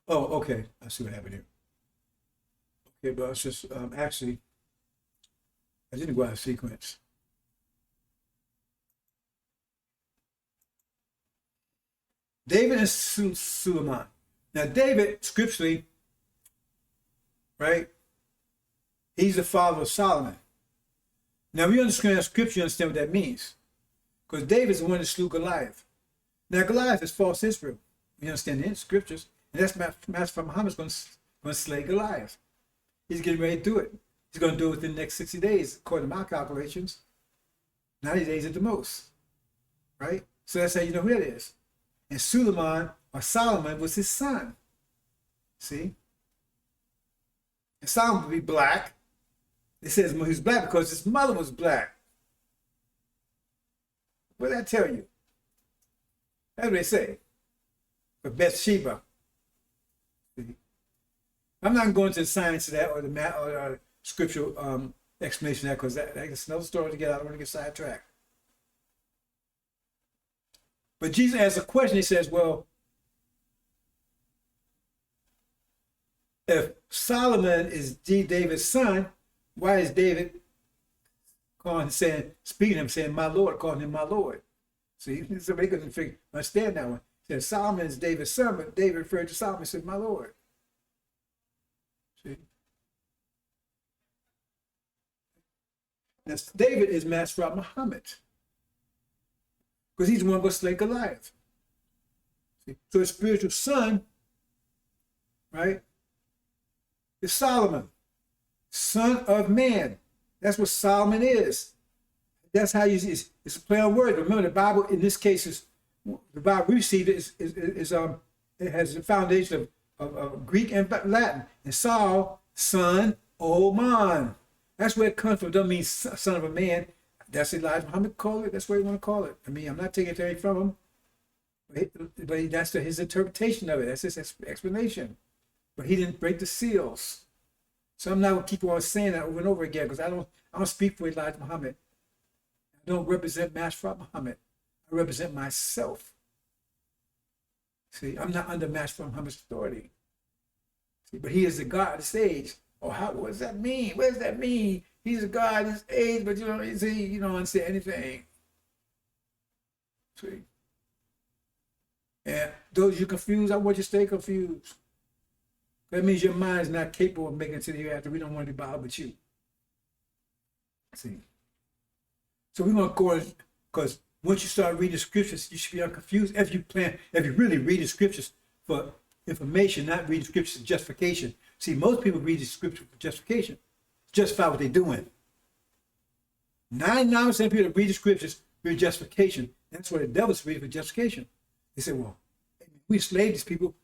Oh, okay. I see what happened here. Okay, but it's just actually, I didn't go out of sequence. David and Suleiman. Now, David, scripturally, right? He's the father of Solomon. Now, we understand scripture, you understand what that means. Because David's the one that slew Goliath. Now, Goliath is false Israel. We understand the scriptures. And that's Master Muhammad's going to slay Goliath. He's getting ready to do it. He's going to do it within the next 60 days, according to my calculations. 90 days at the most. Right? So that's how you know who that is. And Suleiman, or Solomon, was his son. See? And Solomon would be black. It says he was black because his mother was black. What did that tell you? That's what they say. For Bathsheba. See? I'm not going to the science of that or the scriptural explanation of that because that's another story to get out. I don't want to get sidetracked. But Jesus asks a question. He says, well, if Solomon is David's son, why is David speaking to him, saying, my Lord, calling him my Lord? See, somebody couldn't understand that one. He said, Solomon is David's son, but David referred to Solomon and said, my Lord. See? Now, David is Master Muhammad. Because he's the one going to slay Goliath. See? So his spiritual son, right, is Solomon, son of man. That's what Solomon is. That's how you see it. It's a play on words. Remember, the Bible in this case is the Bible we received it has a foundation of Greek and Latin. And Saul, son, old man. That's where it comes from. It doesn't mean son of a man. That's Elijah Muhammad called it. That's what you want to call it. I mean, I'm not taking anything from him, but that's his interpretation of it. That's his explanation. But he didn't break the seals. So I'm not going to keep on saying that over and over again because I don't speak for Elijah Muhammad. I don't represent Master Muhammad. I represent myself. See, I'm not under Master Muhammad's authority. See, but he is the God of this age. Oh, what does that mean? What does that mean? He's a God of this age, but you don't understand anything. See? And those you confused, I want you to stay confused. That means your mind is not capable of making it to the hereafter. We don't want to be bothered with you. See? So we're going to go, because once you start reading scriptures, you should be unconfused if you really read the scriptures for information, not read the scriptures for justification. See, most people read the scripture for justification, justify what they're doing. 99% of people that read the scriptures read justification. That's what the devil's reading for justification. They say, well, we enslaved these people.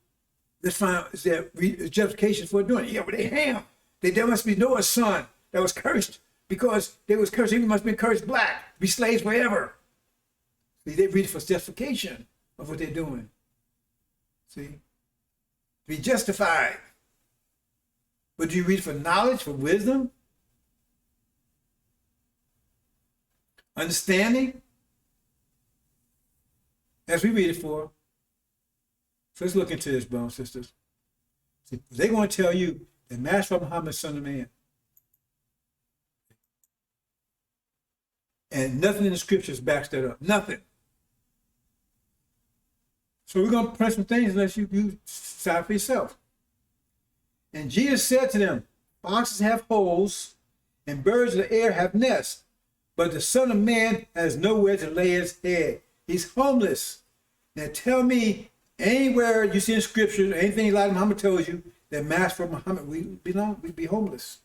Let's find is there justification for doing it. Yeah, but they ham. There must be Noah's son that was cursed because they was cursed. He must be cursed black, be slaves forever. See, they read it for justification of what they're doing. See, to be justified. But do you read it for knowledge, for wisdom, understanding? As we read it for. So let's look into this, brothers and sisters. See, they're going to tell you that Master Muhammad is Son of Man. And nothing in the scriptures backs that up. Nothing. So we're going to print some things unless you decide for yourself. And Jesus said to them, foxes have holes and birds of the air have nests, but the Son of Man has nowhere to lay his head. He's homeless. Now tell me anywhere you see in scripture, anything Elijah Muhammad tells you that Master Muhammad we'd be homeless.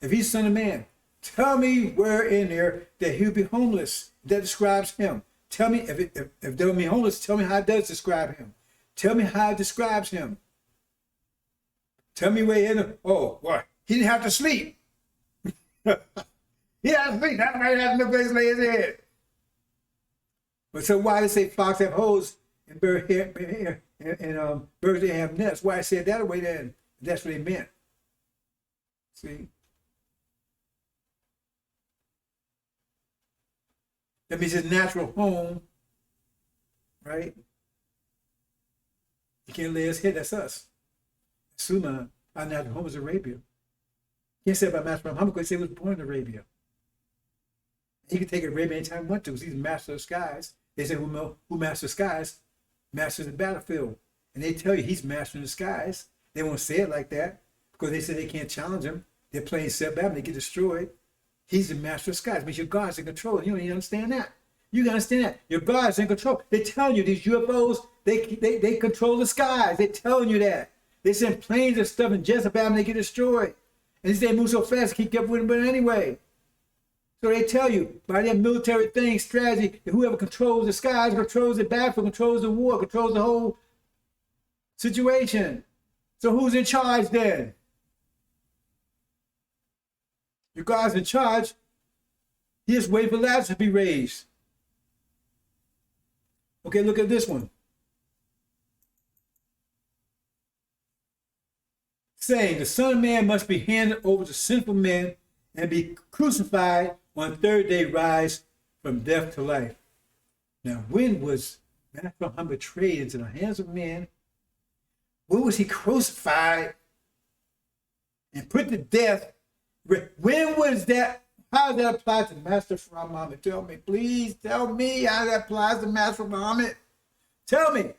If he's Son of Man, tell me where in there that he'll be homeless. That describes him. Tell me if they'll be homeless, tell me how it does describe him. Tell me how it describes him. Tell me where he didn't have to sleep. He had to sleep. That's why he had no place to lay his head. But so why they say fox have holes and birds they have nests? Why I said that way then? That's what they meant. See? That means his natural home, right? He can't lay his head. That's us. Sunnah, our natural home is Arabia. Can't say about Master Muhammad because he was born in Arabia. He could take Arabia anytime he wanted to because he's the master of the skies. They say who masters the skies? Masters the battlefield. And they tell you he's mastering the skies. They won't say it like that because they say they can't challenge him. They're playing setback and they get destroyed. He's the master of the skies. It means your God's in control. You don't even understand that. You can understand that. Your God's in control. They're telling you these UFOs, they control the skies. They're telling you that. They send planes and stuff and jets about and they get destroyed. And they move so fast, keep up with them anyway. So they tell you by their military thing, strategy, that whoever controls the skies, controls the battlefield, controls the war, controls the whole situation. So who's in charge then? Your God's in charge. He just waiting for Lazarus to be raised. Okay, look at this one. Saying the Son of Man must be handed over to sinful men and be crucified on the third day, rise from death to life. Now, when was Master Muhammad betrayed into the hands of men? When was he crucified and put to death? When was that? How does that apply to Master Muhammad? Tell me, please tell me how that applies to Master Muhammad. Tell me.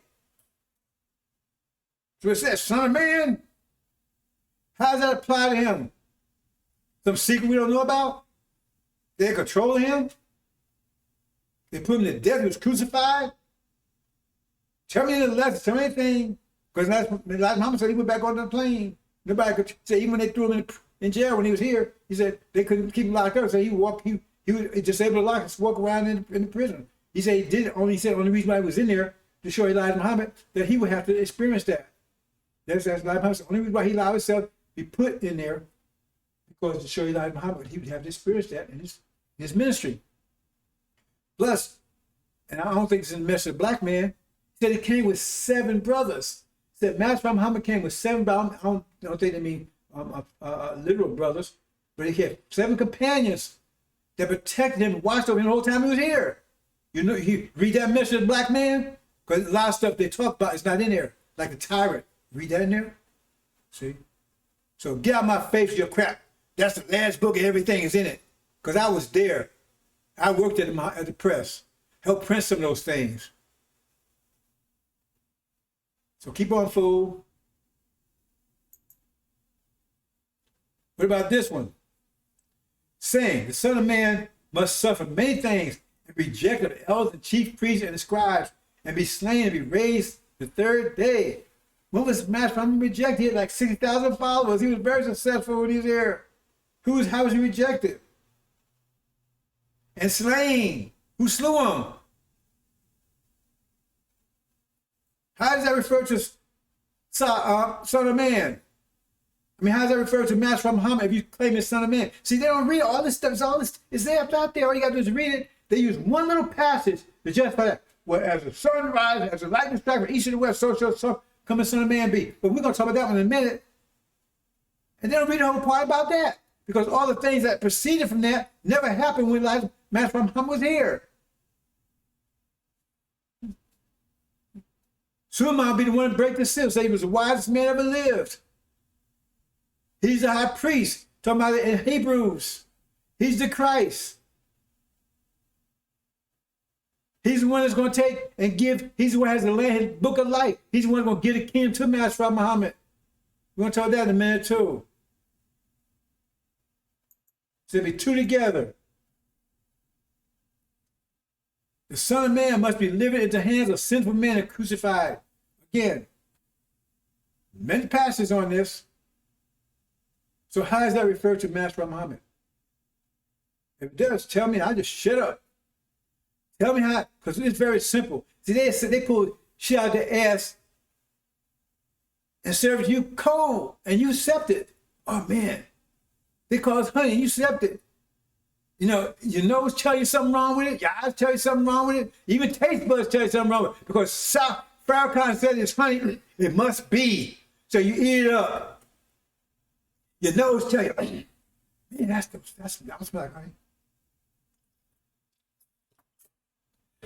So it says, Son of Man. How does that apply to him? Some secret we don't know about? They're controlling him? They put him to death. He was crucified? Tell me the lesson. Tell me anything. Because Elijah Muhammad said he went back on the plane. Nobody could say, even when they threw him in jail when he was here, he said they couldn't keep him locked up. So he was just able to walk around in the prison. He said the only reason why he was in there to show Elijah Muhammad that he would have to experience that. That's Elijah Muhammad. The only reason why he allowed himself to be put in there because to show Elijah Muhammad he would have to experience that in his ministry. Plus, and I don't think it's in the message of black man, he said he came with 7 brothers. He said Master Muhammad came with 7 brothers. I don't think they mean literal brothers, but he had 7 companions that protected him and watched over him the whole time he was here. You know, you read that message of the black man, because a lot of stuff they talk about is not in there, like the tyrant. Read that in there. See? So get out my face with your crap. That's the last book and everything is in it. Because I was there. I worked at the press. Helped print some of those things. So keep on, fool. What about this one? Saying, the Son of Man must suffer many things and be rejected of the elders and chief priests and the scribes and be slain and be raised the third day. When was Master from rejected? He had like 60,000 followers. He was very successful when he was here. How was he rejected? And slain. Who slew him? How does that refer to Son of Man? I mean, how does that refer to Master Muhammad if you claim it's Son of Man? See, they don't read all this stuff. All this is there out there. All you got to do is read it. They use one little passage to justify that. Well, as the sun rises, as the lightning strikes from east and the west, so come the Son of Man be. But we're going to talk about that one in a minute. And they don't read the whole part about that. Because all the things that proceeded from that never happened when Master Muhammad was here. Suleiman will be the one to break the seal, say he was the wisest man ever lived. He's the high priest, talking about it in Hebrews. He's the Christ. He's the one that's going to take and give, he's the one that has the land, his book of life. He's the one that's going to give the kingdom to Master Muhammad. We're going to talk about that in a minute too. So there'll be two together. The Son of Man must be delivered into the hands of sinful men and crucified. Again, many passages on this. So how does that refer to Master Muhammad? If it does, tell me. I'll just shut up. Tell me how, because it's very simple. See, they pull shit out their ass and serve it to you cold, and you accept it. Oh, man. They call it honey, and you accept it. You know, your nose tell you something wrong with it. Your eyes tell you something wrong with it. Even taste buds tell you something wrong with it. Because Farrakhan said it's honey, it must be. So you eat it up. Your nose tell you, man, that smells like honey.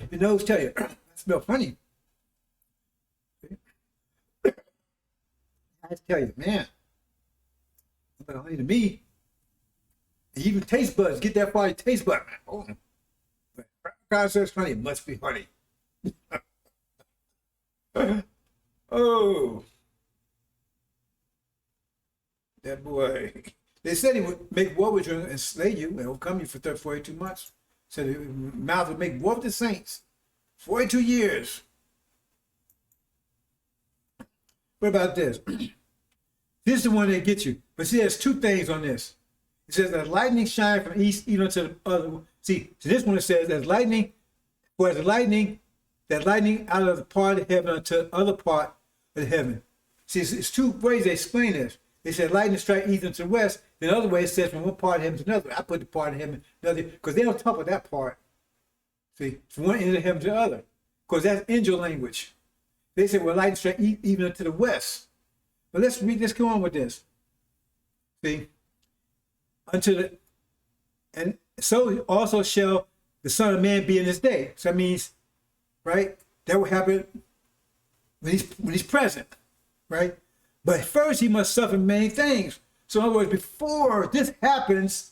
Your nose tell you, that smells funny. Eyes tell you, man, that smells honey to me. And even taste buds, get that far, your taste bud. Oh, but God says honey, it must be honey. Oh, that boy. They said he would make war with you and slay you and overcome you for 42 months. Said his mouth would make war with the saints. 42 years. What about this? This is the one that gets you. But see, there's two things on this. It says that lightning shine from east even to the other. See, so this one it says that lightning, whereas the lightning, that lightning out of the part of heaven unto the other part of heaven. See, it's two ways they explain this. They said lightning strike east and to the west. The other way it says from one part of heaven to another. I put the part of heaven the other because they don't talk about that part. See, from one end of heaven to the other. Because that's angel language. They said, well, lightning strike even to the west. But let's go on with this. See, and so also shall the Son of Man be in this day. So that means, right, that will happen when he's present, right? But first he must suffer many things. So in other words, before this happens,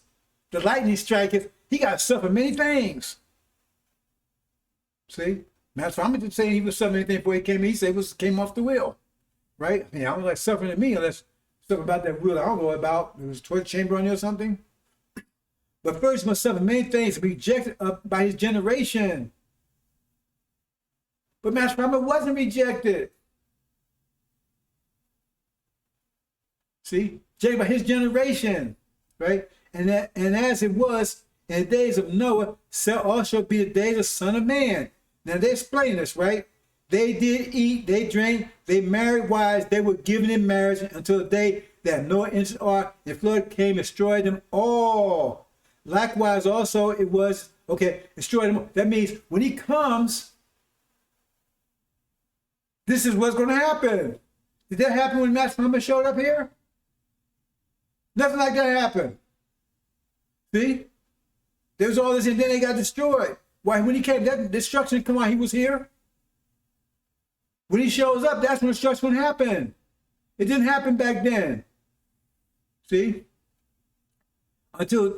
the lightning striketh, he got to suffer many things. See? Master Muhammad didn't say he was suffering anything before he came. He said it came off the wheel, right? I mean, I don't like suffering to me unless something about that wheel I don't know about. It was a toilet chamber on there or something. But first he must suffer many things to be rejected by his generation. But Master Muhammad wasn't rejected. See? Rejected by his generation, right? And as it was in the days of Noah, so also be the days of Son of Man. Now they explain this, right? They did eat, they drank, they married wives, they were given in marriage until the day that Noah entered the ark, and flood came and destroyed them all. Likewise, also it was, destroyed them. That means when he comes, this is what's going to happen. Did that happen when Master Muhammad showed up here? Nothing like that happened. See? There was all this and then they got destroyed. Why? When he came, that destruction come on, he was here. When he shows up, that's when destruction happened. It didn't happen back then. See? Until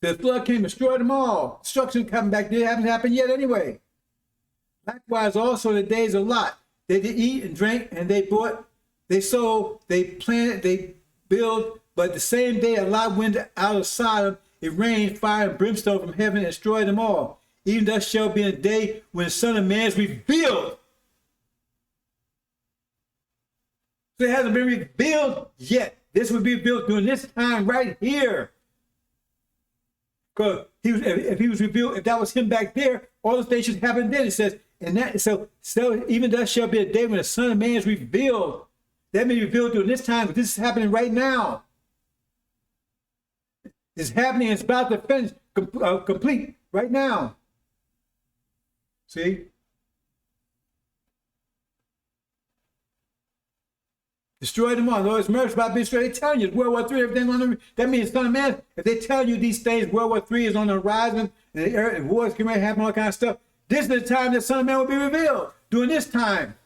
the flood came and destroyed them all. Destruction coming back there haven't happened yet anyway. Likewise, also the days of Lot. They did eat and drink, and they bought, they sold, they planted, they rebuild. But the same day Lot went out of Sodom, it rained fire and brimstone from heaven and destroyed them all. Even thus shall be a day when the Son of Man is revealed. So it hasn't been revealed yet. This will be revealed during this time right here. Because if he was revealed, if that was him back there, all the things should happen then. It says, and that so even thus shall be a day when the Son of Man is revealed. That may be revealed during this time, but this is happening right now. It's happening. It's about to finish, complete right now. See? Destroy them all. Lord's mercy about to be destroyed. They're telling you World War III, everything's on the. That means Son of Man. If they tell you these things, World War III is on the horizon, and the earth, and wars can happen, all kind of stuff. This is the time that Son of Man will be revealed. During this time.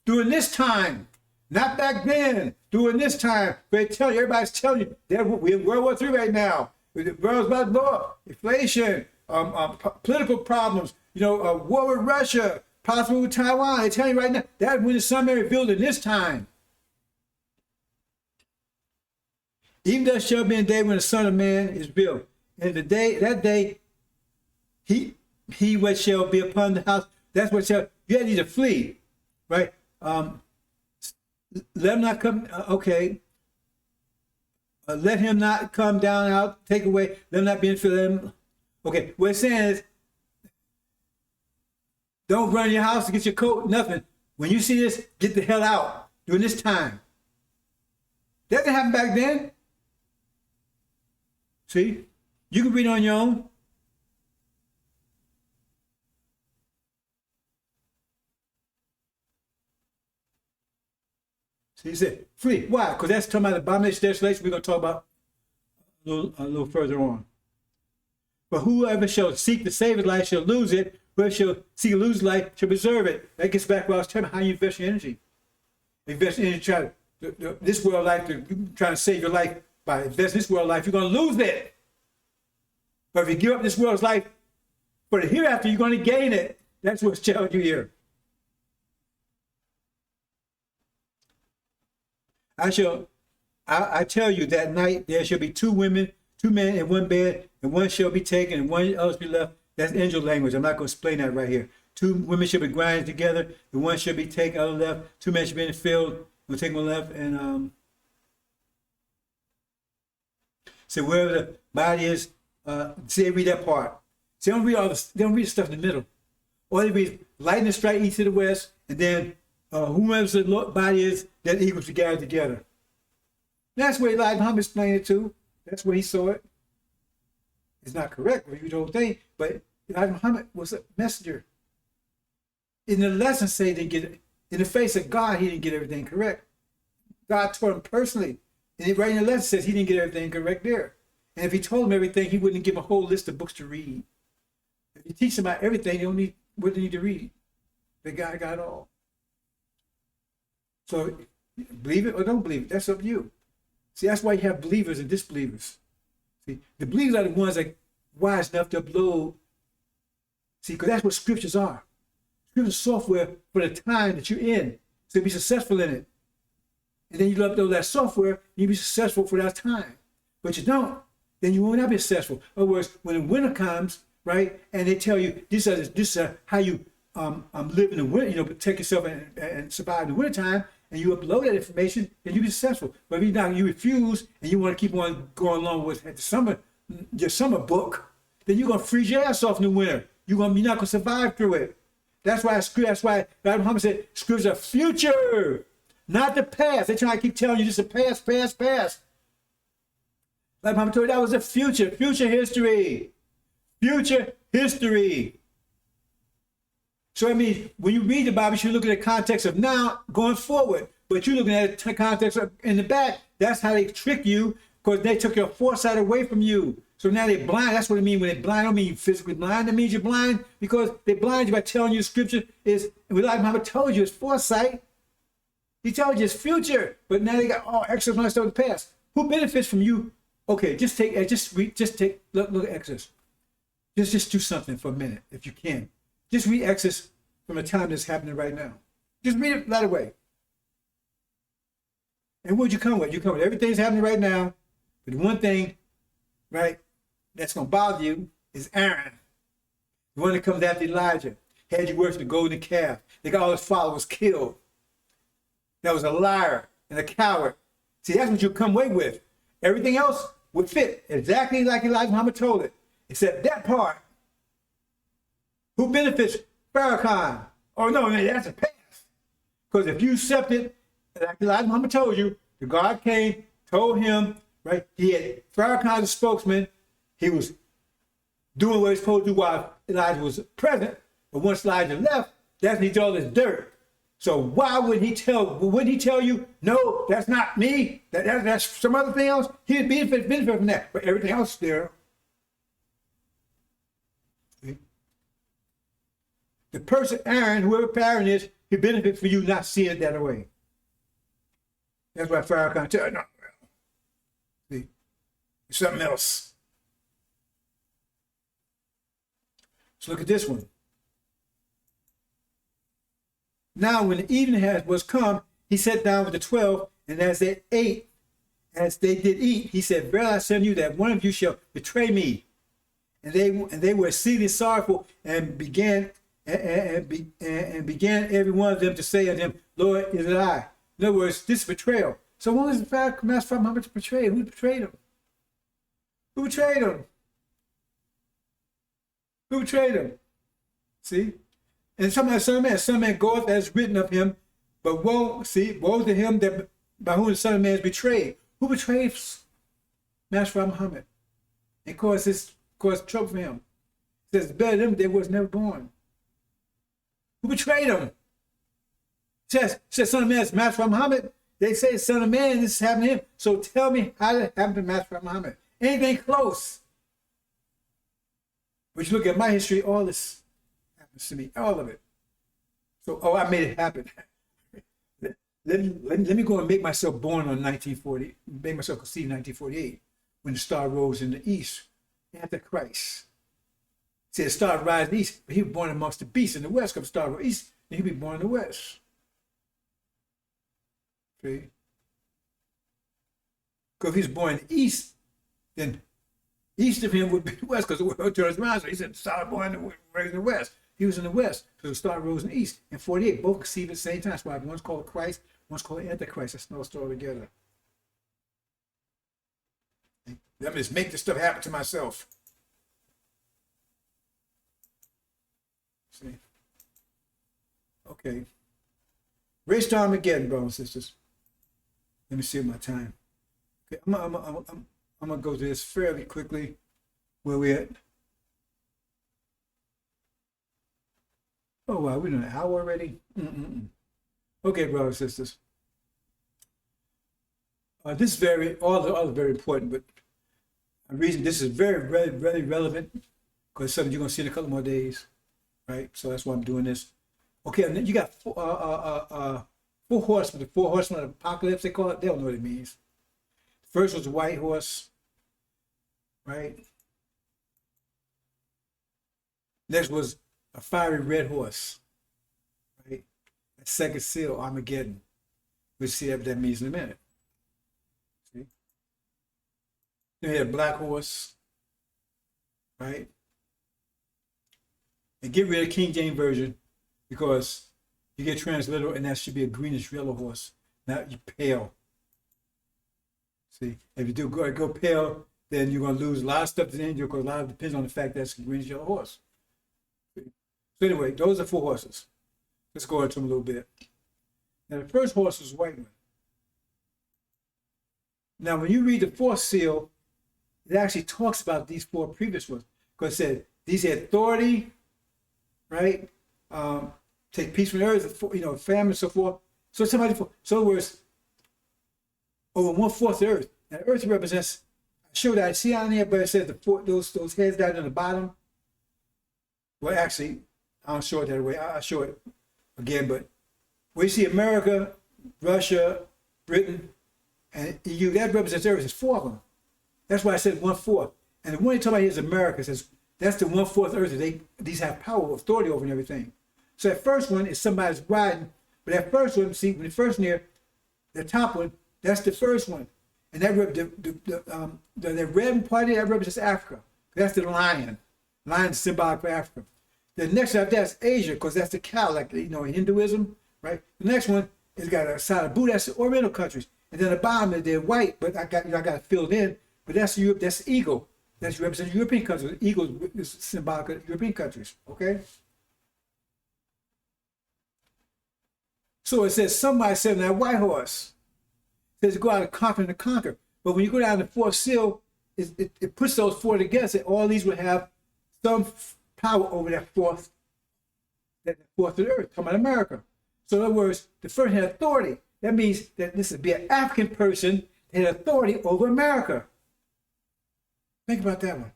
During this time. Not back then. During this time. They tell you, everybody's telling you that we're in World War III right now. The world's about to blow up. Inflation, political problems, war with Russia, possible with Taiwan. They tell you right now, that's when the Son of Man revealed in this time. Even there shall be a day when the Son of Man is revealed. And that day, he what shall be upon the house, that's what shall, you had to flee, right? Let him not come, let him not come down out, take away, let him not be in for them. Okay, what it's saying is, don't run your house to get your coat, nothing. When you see this, get the hell out during this time. That didn't happen back then. See? You can read on your own. See, he said, flee. Why? Because that's talking about abomination, desolation. We're going to talk about a little further on. But whoever shall seek to save his life shall lose it. Whoever shall seek to lose his life shall preserve it. That gets back to what I was telling you, how you invest your energy. Invest your energy, try to, this world life, trying to save your life by investing this world life, you're going to lose it. But if you give up this world's life for the hereafter, you're going to gain it. That's what's telling you here. I tell you that night there shall be 2 women, 2 men in one bed, and one shall be taken and one else be left. That's angel language. I'm not going to explain that right here. 2 women shall be grinded together, and one shall be taken out of the left. 2 men shall be in the field, we'll take one left, and so wherever the body is, see, they read that part. See, they don't read the stuff in the middle. Or they read lightning strike east to the west, and then whomever the body is, that equals to gather together. That's where Elijah Muhammad explained it to. That's where he saw it. It's not correct with the whole thing, but Elijah Muhammad was a messenger. In the lesson say he didn't get it. In the face of God, he didn't get everything correct. God taught him personally. And right in the lesson says he didn't get everything correct there. And if he told him everything, he wouldn't give him a whole list of books to read. If you teach them about everything, they don't need what they need to read. The guy got it all. So believe it or don't believe it, that's up to you. See, that's why you have believers and disbelievers. See, the believers are the ones that are wise enough to upload. See, because that's what scriptures are. Scripture software for the time that you're in. So be successful in it. And then you upload that software, and you be successful for that time. But you don't, then you will not be successful. In other words, when the winter comes, right, and they tell you this is how you live in the winter, protect yourself and survive in the wintertime, and you upload that information, then you be successful. But if you refuse and you want to keep on going along with your summer book, then you're gonna freeze your ass off in the winter. You're not gonna survive through it. That's why God Muhammad said scriptures are future, not the past. They're trying to keep telling you this is past. Like Muhammad told you, that was the future history. Future history. So I mean, when you read the Bible, you should look at the context of now going forward. But you're looking at the context of in the back. That's how they trick you, because they took your foresight away from you. So now they're blind. That's what it means when they're blind. I don't mean you're physically blind. It means you're blind because they blind you by telling you the scripture is, like Muhammad told you, it's foresight. He told you it's future. But now they got all extras on stuff in the past. Who benefits from you? Okay, look at Exodus. Just do something for a minute if you can. Just read Exodus from a time that's happening right now. Just read it right away. And what'd you come with? You come with everything's happening right now, but the one thing, right, that's going to bother you is Aaron, the one that comes after Elijah. Had you worship the golden calf. They got all his followers killed. That was a liar and a coward. See, that's what you come away with. Everything else would fit exactly like Elijah Muhammad told it, except that part. Who benefits? Farrakhan. Oh, no, man, that's a past. Because if you accept it, like Elijah Muhammad told you, the God came, told him, right? He had Farrakhan as spokesman. He was doing what he was supposed to do while Elijah was present. But once Elijah left, that's when he did all this dirt. So why wouldn't he tell you, no, that's not me, that's some other thing else? He'd benefit from that, but everything else there. See? The person, Aaron, whoever Aaron is, he benefits for you not seeing it that way. That's why Farrakhan tell you, no, see, it's something else. Let's look at this one. Now, when the evening was come, he sat down with the 12, and as they did eat, he said, verily I say unto you that one of you shall betray me. And they were exceedingly sorrowful, and began every one of them to say unto him, Lord, is it I? In other words, this betrayal. So when was the fact Master Muhammad betrayed? Who betrayed him? Who betrayed him? Who betrayed him? See? And some man goeth as written of him, but woe to him that by whom the Son of Man is betrayed. Who betrayed Master Muhammad? And caused trouble for him. It says, better them that was never born. Who betrayed him? It says Son of Man is Master Muhammad. They say Son of Man, this happened to him. So tell me how did it happen to Master Muhammad? Anything close. But you look at my history, all this to me, all of it. So, I made it happen. Let me go and make myself born on 1940, make myself conceive 1948, when the star rose in the east, Antichrist. See, the star rise in the east, but he was born amongst the beasts in the west, because the star rose east, and he'd be born in the west. See? Because if he's born in the east, then east of him would be the west, because the world turns around. So he said, star born raised in the west. He was in the west, so the star rose in the east. And 48, both conceived at the same time. That's why one's called Christ, one's called Antichrist. That's no story together. Let me just make this stuff happen to myself. See? Okay. Race to Armageddon, brothers and sisters. Let me see my time. Okay, I'm gonna go to this fairly quickly. Where we at? Oh, wow, we're doing an hour already? Okay, brothers and sisters. This is all very important, but the reason this is very, very, very relevant, because something you're going to see in a couple more days, right? So that's why I'm doing this. Okay, and then you got four horsemen, the 4 horsemen of the apocalypse, they call it. They don't know what it means. The first was a white horse, right? Next was a fiery red horse, right? The second seal, Armageddon. We'll see what that means in a minute. See? Then we had a black horse, right? And get rid of King James Version because you get transliteral and that should be a greenish yellow horse, not pale. See, if you do go pale, then you're going to lose a lot of stuff to the angel because a lot of it depends on the fact that it's a greenish yellow horse. So anyway, those are 4 horses. Let's go into them a little bit. Now the first horse was white one. Now when you read the 4th seal, it actually talks about these 4 previous ones. Because it said these had authority, right? Take peace from the earth, famine and so forth. So in other words, over 1/4 of the earth. Now the earth represents, I showed that, I see on there, but it says those heads down on the bottom. Well, actually, I don't show it that way. I'll show it again, but we see America, Russia, Britain, and EU. That represents Earth. There's 4 of them. That's why I said 1/4. And the one you talk about here is America. It says that's the 1/4 Earth that these have power, authority over and everything. So that first one is somebody's riding, but that first one, see, when the first near the top one, That's the first one. And that the red party that represents Africa. That's the lion. Lion is symbolic for Africa. The next after that's Asia, because that's the cow, like in Hinduism, right? The next one is got a side of Buddha, that's the Oriental countries. And then the bottom is they're white, but I got to fill it in. But that's Europe, that's the eagle. That's represents European countries. The eagle is symbolic of European countries. Okay? So it says somebody said on that white horse. It says go out and conquer and to conquer. But when you go down to the fourth seal, it puts those four together. Say all these will have some power over that fourth of the earth, talking about America. So in other words, the first had authority. That means that this would be an African person that had authority over America. Think about that one.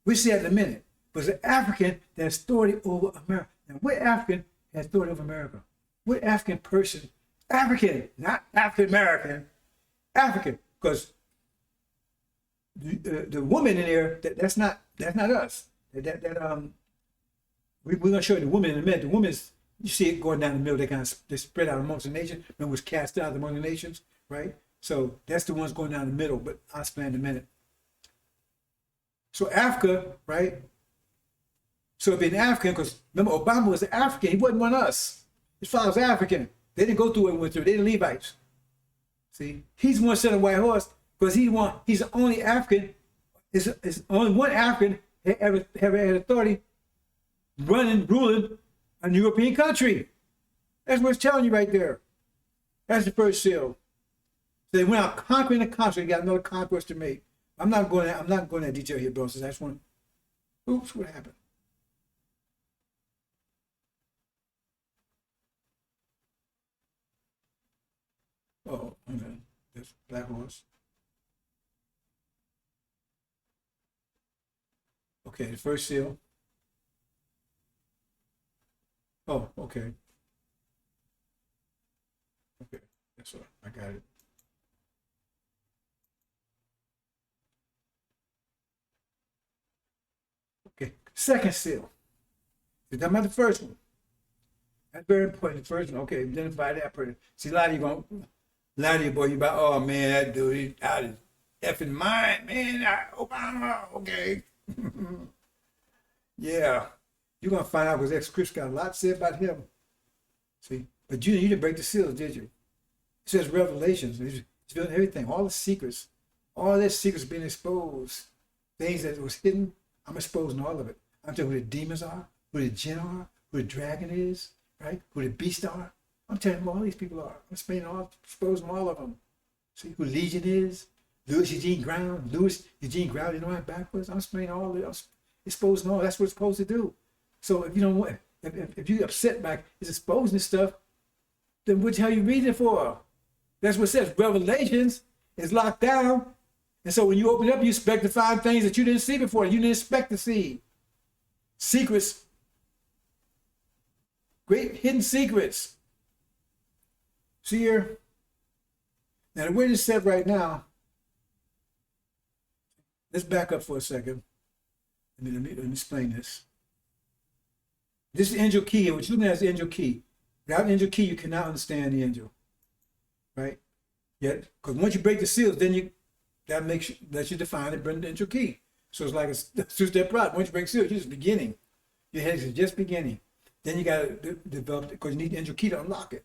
We'll see that in a minute. But it's an African that has authority over America. Now, what African has authority over America? What African person? African, not African American. African, because the woman in there, that's not us. We're gonna show you the woman in a minute. The woman is, you see it going down the middle. They spread out amongst the nations. Remember, it was cast out among the nations, right? So that's the ones going down the middle. But I'll explain in a minute. So Africa, right? So it'd be an African, because remember Obama was an African. He wasn't one of us. His father was African. They didn't go through what we went through. They didn't Levites. See, he's one set of white horse because he's the only African. Is only one African ever had authority ruling a European country. That's what it's telling you right there. That's the first seal. So they went out conquering the country. They got another conquest to make. I'm not going into detail here, bro. So that's one. Oops, what happened? Oh, okay. That's black horse. Okay, the first seal. Oh, okay. Okay, that's all. I got it. Okay, second seal. You're talking about the first one. That's very important. The first one, okay, identify that person. See, a lot of you going to lie to you, boy. You about, oh man, that dude, he's out of effing mind, man. Obama, okay. Yeah, you're gonna find out because that scripture got a lot said about him. See, but you didn't break the seals, did you? It says Revelations. It's revealing everything, all the secrets, all their secrets being exposed. Things that was hidden, I'm exposing all of it. I'm telling you who the demons are, who the jinn are, who the dragon is, right? Who the beast are. I'm telling you who all these people are. I'm exposing all of them. See who Legion is, Louis Eugene Ground, you know what backwards? I'm explaining all this. Exposing all. That's what it's supposed to do. So if you don't want, if you upset by it's exposing this stuff, then what the hell are you reading it for? That's what it says. Revelations is locked down, and so when you open it up, you expect to find things that you didn't see before. You didn't expect to see secrets, great hidden secrets. See here. Now the way it's set right now. Let's back up for a second. Let me explain this. This is the angel key, and what you're looking at is the angel key. Without the angel key, you cannot understand the angel, right? Yet, because once you break the seals, then lets you define and bring the angel key. So it's like a two-step process. Once you break seals, you're just beginning. Your head is just beginning. Then you got to develop it because you need the angel key to unlock it.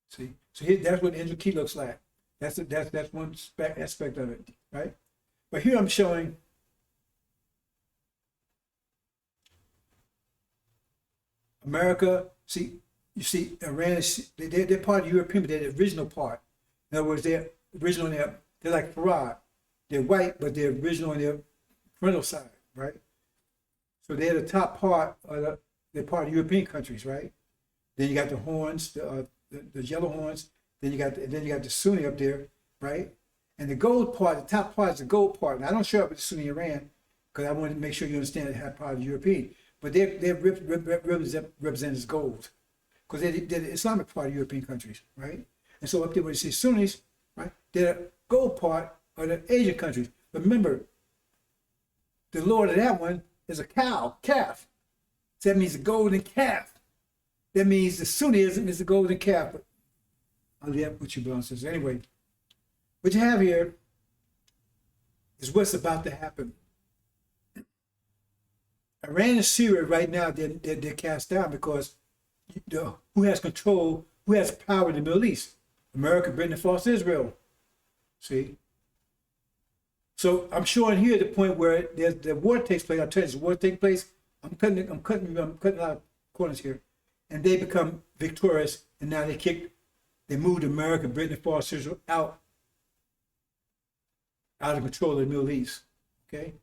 See, so here, that's what the angel key looks like. That's one aspect of it, right? But here I'm showing America. See, you see, Iran is they're part of European, but they're the original part. In other words, they're original. They're like Farad. They're white, but they're original on their frontal side, right? So they're the top part of they're part of European countries, right? Then you got the horns, the yellow horns. Then you got the Sunni up there, right? And the gold part, the top part is the gold part. And I don't show up with the Sunni Iran because I wanted to make sure you understand that have part of the European. But they're represented as gold because they're the Islamic part of European countries, right? And so up there where you see Sunnis, right? They're the gold part of the Asian countries. But remember, the Lord of that one is a calf. So that means the golden calf. That means the Sunnism is the golden calf. But I'll leave that with you, brothers and sisters. Anyway, what you have here is what's about to happen. Iran and Syria right now, they're cast down because who has control, who has power in the Middle East? America, Britain, and false Israel. See? So I'm showing here the point where the war takes place. I'll tell you, the war takes place. I'm cutting out of corners here. And they become victorious, and now they moved America, Britain, and false Israel out of control of the Middle East. Okay?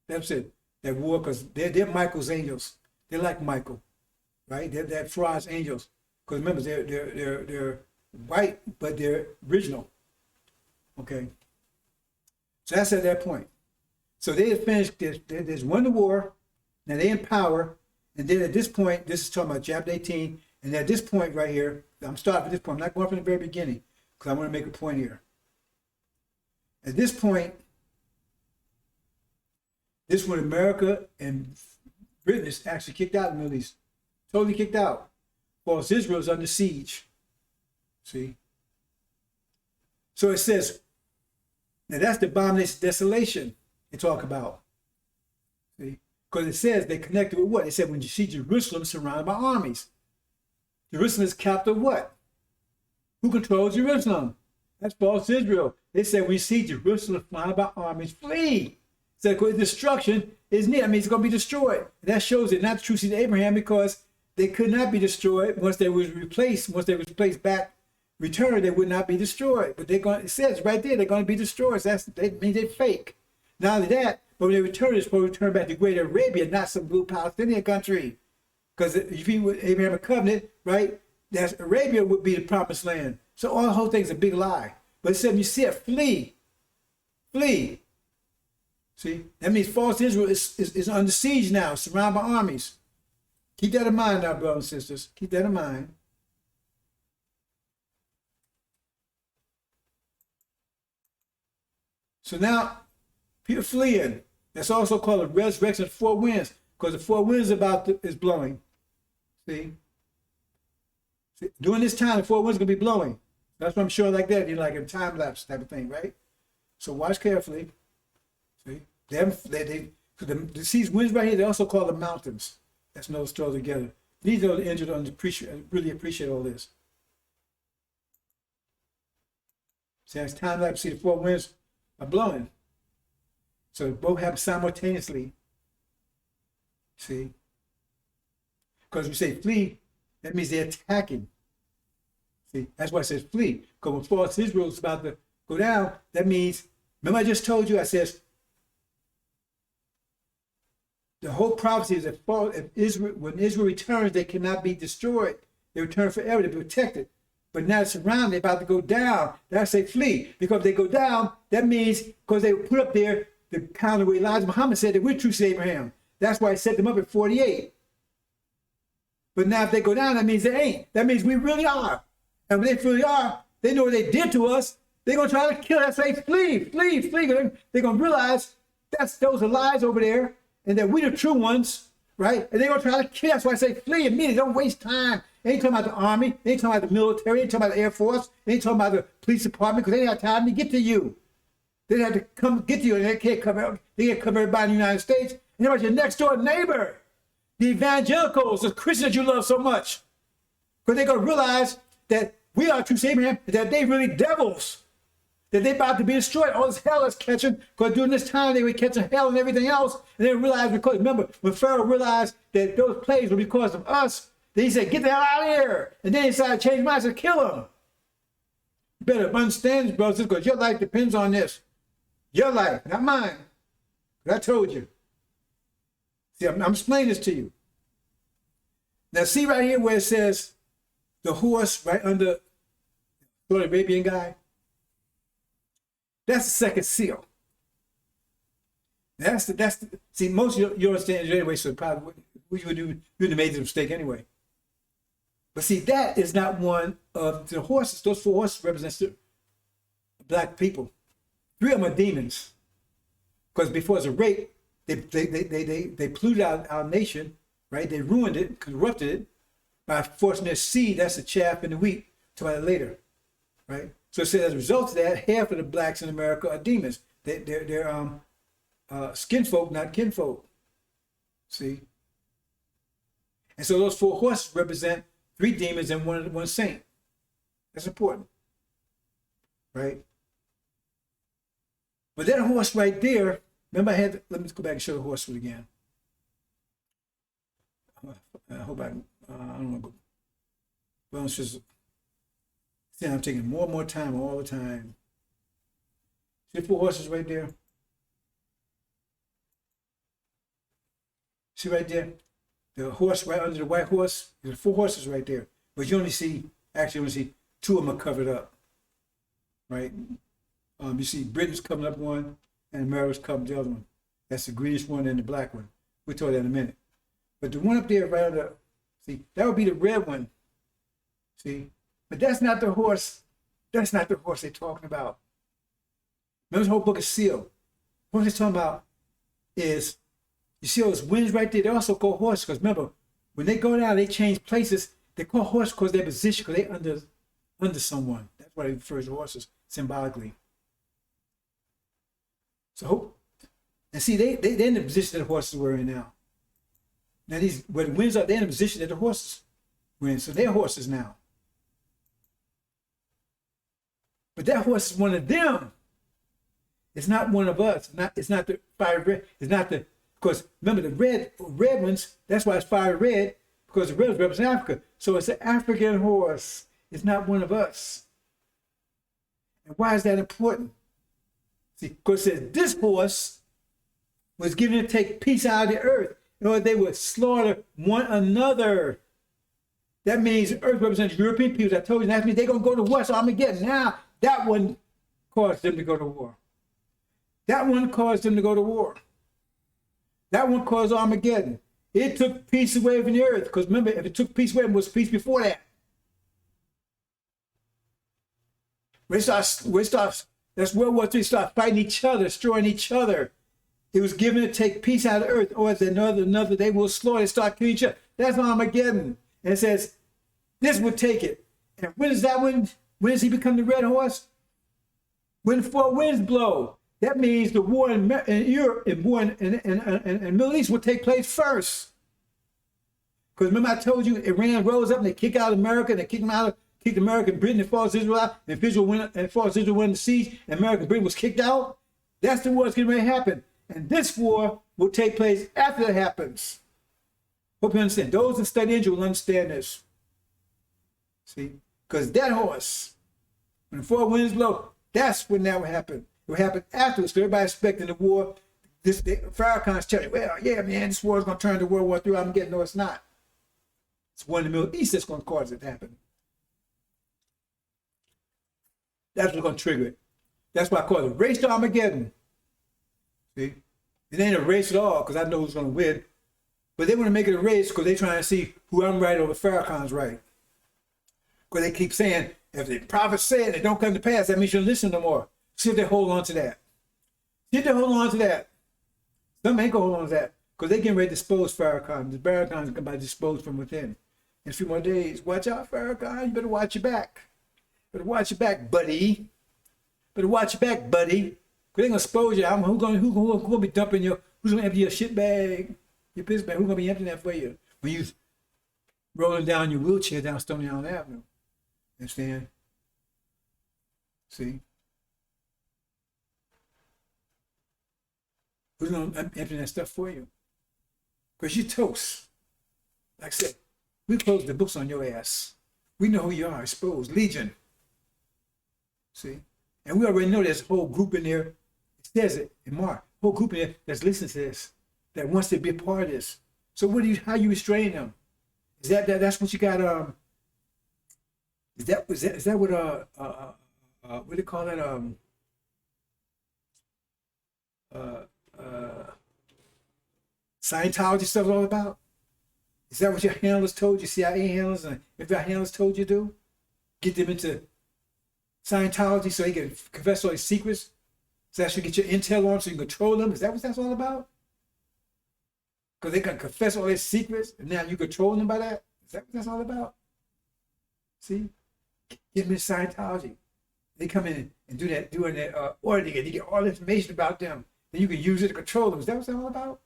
That's it. That war, because they're Michael's angels. They're like Michael, right? They're Frost angels. Because remember, they're white, but they're original. Okay? So that's at that point. So they have finished, there's won the war, now they're in power, and then at this point, this is talking about chapter 18, and at this point right here, I'm starting at this point, I'm not going from the very beginning, because I want to make a point here. At this point, this is when America and Britain is actually kicked out of the Middle East. Totally kicked out. Whilst Israel is under siege. See? So it says, now that's the abomination of desolation they talk about. See? Because it says they connected with what? It said when you see Jerusalem surrounded by armies. Jerusalem is capital what? Who controls Jerusalem? That's false Israel. They said when you see Jerusalem surrounded by armies, flee. So destruction is near. I mean, it's going to be destroyed. And that shows it not the true seed of Abraham, because they could not be destroyed once they was replaced. Once they was placed back, returned, they would not be destroyed. But it says right there, they're going to be destroyed. So that means they're fake. Not only that, but when they return, they're supposed to return back to Greater Arabia, not some blue Palestinian country. Because if you with Abraham a covenant, right, that's Arabia would be the promised land. So all the whole thing's a big lie. But it said, when you see it, flee. Flee. See, that means false Israel is under siege now, surrounded by armies. Keep that in mind now, brothers and sisters. Keep that in mind. So now, people fleeing. That's also called a resurrection of four winds, because the four winds is blowing. See? During this time, the four winds are going to be blowing. That's what I'm showing like that. You're like a time lapse type of thing, right? So watch carefully. See, these winds right here, they also call the mountains. That's another story together. These are the injured ones really appreciate all this. See, it's time lapse. See, the four winds are blowing. So both happen simultaneously. See, because we say flee, that means they're attacking. See, that's why it says flee. Because when false Israel is about to go down, that means, remember I just told you, I says, the whole prophecy is that when Israel returns, they cannot be destroyed. They return forever, they're protected. But now it's surrounded, they're about to go down. That's say flee. Because if they go down, that means because they were put up there, the kind of way Elijah Muhammad said that we're true to Abraham. That's why he set them up at 48. But now if they go down, that means they ain't. That means we really are. And when they really are, they know what they did to us. They're going to try to kill us. Say, flee, flee, flee. They're going to realize those are lies over there, and that we're the true ones, right? And they're going to try to kill us. That's why I say flee immediately. Don't waste time. They ain't talking about the army. They ain't talking about the military. They ain't talking about the Air Force. They ain't talking about the police department, because they ain't have time to get to you. They have to come get to you, and they can't cover everybody in the United States. And about your next door neighbor, the evangelicals, the Christians that you love so much. Because they're going to realize that we are true to Abraham, that they really devils, that they're about to be destroyed. All this hell is catching, because during this time they were catching hell and everything else. And they realized, because remember, when Pharaoh realized that those plagues were because of us, then he said, get the hell out of here. And then he decided to change his mind and kill them. You better understand this, brothers, because your life depends on this. Your life, not mine. I told you. See, I'm explaining this to you. Now, see right here where it says the horse right under the Arabian guy? That's the second seal. See, most of you understand it anyway, so probably you would have made the mistake anyway. But see, that is not one of the horses. Those four horses represent black people. 3 of them are demons. Because before it's a rape, they polluted our nation, right? They ruined it, corrupted it by forcing their seed. That's the chaff and the wheat. Talk about it later. right? So it says as a result of that, half of the blacks in America are demons. They're skin folk, not kinfolk. See? And so those 4 horses represent 3 demons and one saint. That's important, right? But that horse right there, remember let me go back and show the horse again. I hope I don't want to go. Well, it's just, see, I'm taking more and more time all the time. See the 4 horses right there? See right there? The horse right under the white horse, there's 4 horses right there. But you only see 2 of them are covered up, right? You see Britain's coming up one, and America's coming the other one. That's the greenish one and the black one. We'll talk that in a minute. But the one up there right under, see, that would be the red one. See? But that's not the horse. That's not the horse they're talking about. Remember the whole book of Seal. What they're talking about is, you see those winds right there? They also call horses, because remember, when they go down, they change places. They call horses because they're position, because they're under someone. That's why they refer to horses symbolically. So, and see, they're in the position that the horses were in now. Now where the winds are, they're in the position that the horses were in. So they're horses now. But that horse is one of them. It's not one of us. It's not the fire red. It's not the, because remember the red ones, that's why it's fire red, because the red ones represent Africa. So it's an African horse. It's not one of us. And why is that important? See, because it says this horse was given to take peace out of the earth, in order they would slaughter one another. That means the earth represents European peoples. I told you that means they're going to go to war. So Armageddon. Now, that one caused them to go to war. That one caused them to go to war. That one caused Armageddon. It took peace away from the earth. Because remember, if it took peace away, it was peace before that. That's World War III, start fighting each other, destroying each other. It was given to take peace out of the earth, or as another they will slaughter and start killing each other. That's Armageddon. And it says, this would take it. And when is that when does he become the red horse? When 4 winds blow. That means the war in Europe and war in Middle East will take place first. Because remember I told you Iran rose up and they kick out America, and they kick them out, kicked America and Britain and forced Israel out, and forced Israel went the siege, and America and Britain was kicked out. That's the war that's getting ready to happen. And this war will take place after that happens. Hope you understand. Those that study AL-INJIL will understand this. See? Because that horse, when the 4 winds blow, that's when that will happen. It will happen afterwards. So everybody expecting the war. Farrakhan's telling you, well, yeah, man, this war is going to turn to World War III. I'm getting, no, it's not. It's one in the Middle East that's going to cause it to happen. That's what's going to trigger it. That's why I call it a race to Armageddon. See? It ain't a race at all, because I know who's going to win. But they want to make it a race because they're trying to see who I'm right or Farrakhan's right. Because they keep saying, if the prophet said it don't come to pass, that means you listen no more. See if they hold on to that. See if they hold on to that. Some ain't going to hold on to that because they're getting ready to dispose Farrakhan. The Farrakhan's going to be disposed from within. In a few more days, watch out, Farrakhan. You better watch your back. Better watch your back, buddy. Better watch your back, buddy. Because they're going to expose you. Who's going to be dumping who's going to empty your shit bag? Your piss bag, who's going to be emptying that for you? When you rolling down your wheelchair down Stony Island Avenue. Understand? See? Who's going to empty that stuff for you? Because you're toast. Like I said, we closed the books on your ass. We know who you are, exposed. Legion. See? And we already know there's a whole group in there. It says it in Mark. Whole group in there that's listening to this. That wants to be a part of this. So how you restrain them? Is that's what you got? Is that what what do they call that? Scientology stuff is all about? Is that what your handlers told you? CIA handlers, and if your handlers told you to get them into Scientology so they can confess all these secrets, so that should get your intel on so you can control them? Is that what that's all about? Because they can confess all their secrets, and now you control them by that? Is that what that's all about? See? Get them in Scientology. They come in and doing that auditing, and you get all the information about them. Then you can use it to control them. Is that what it's all about?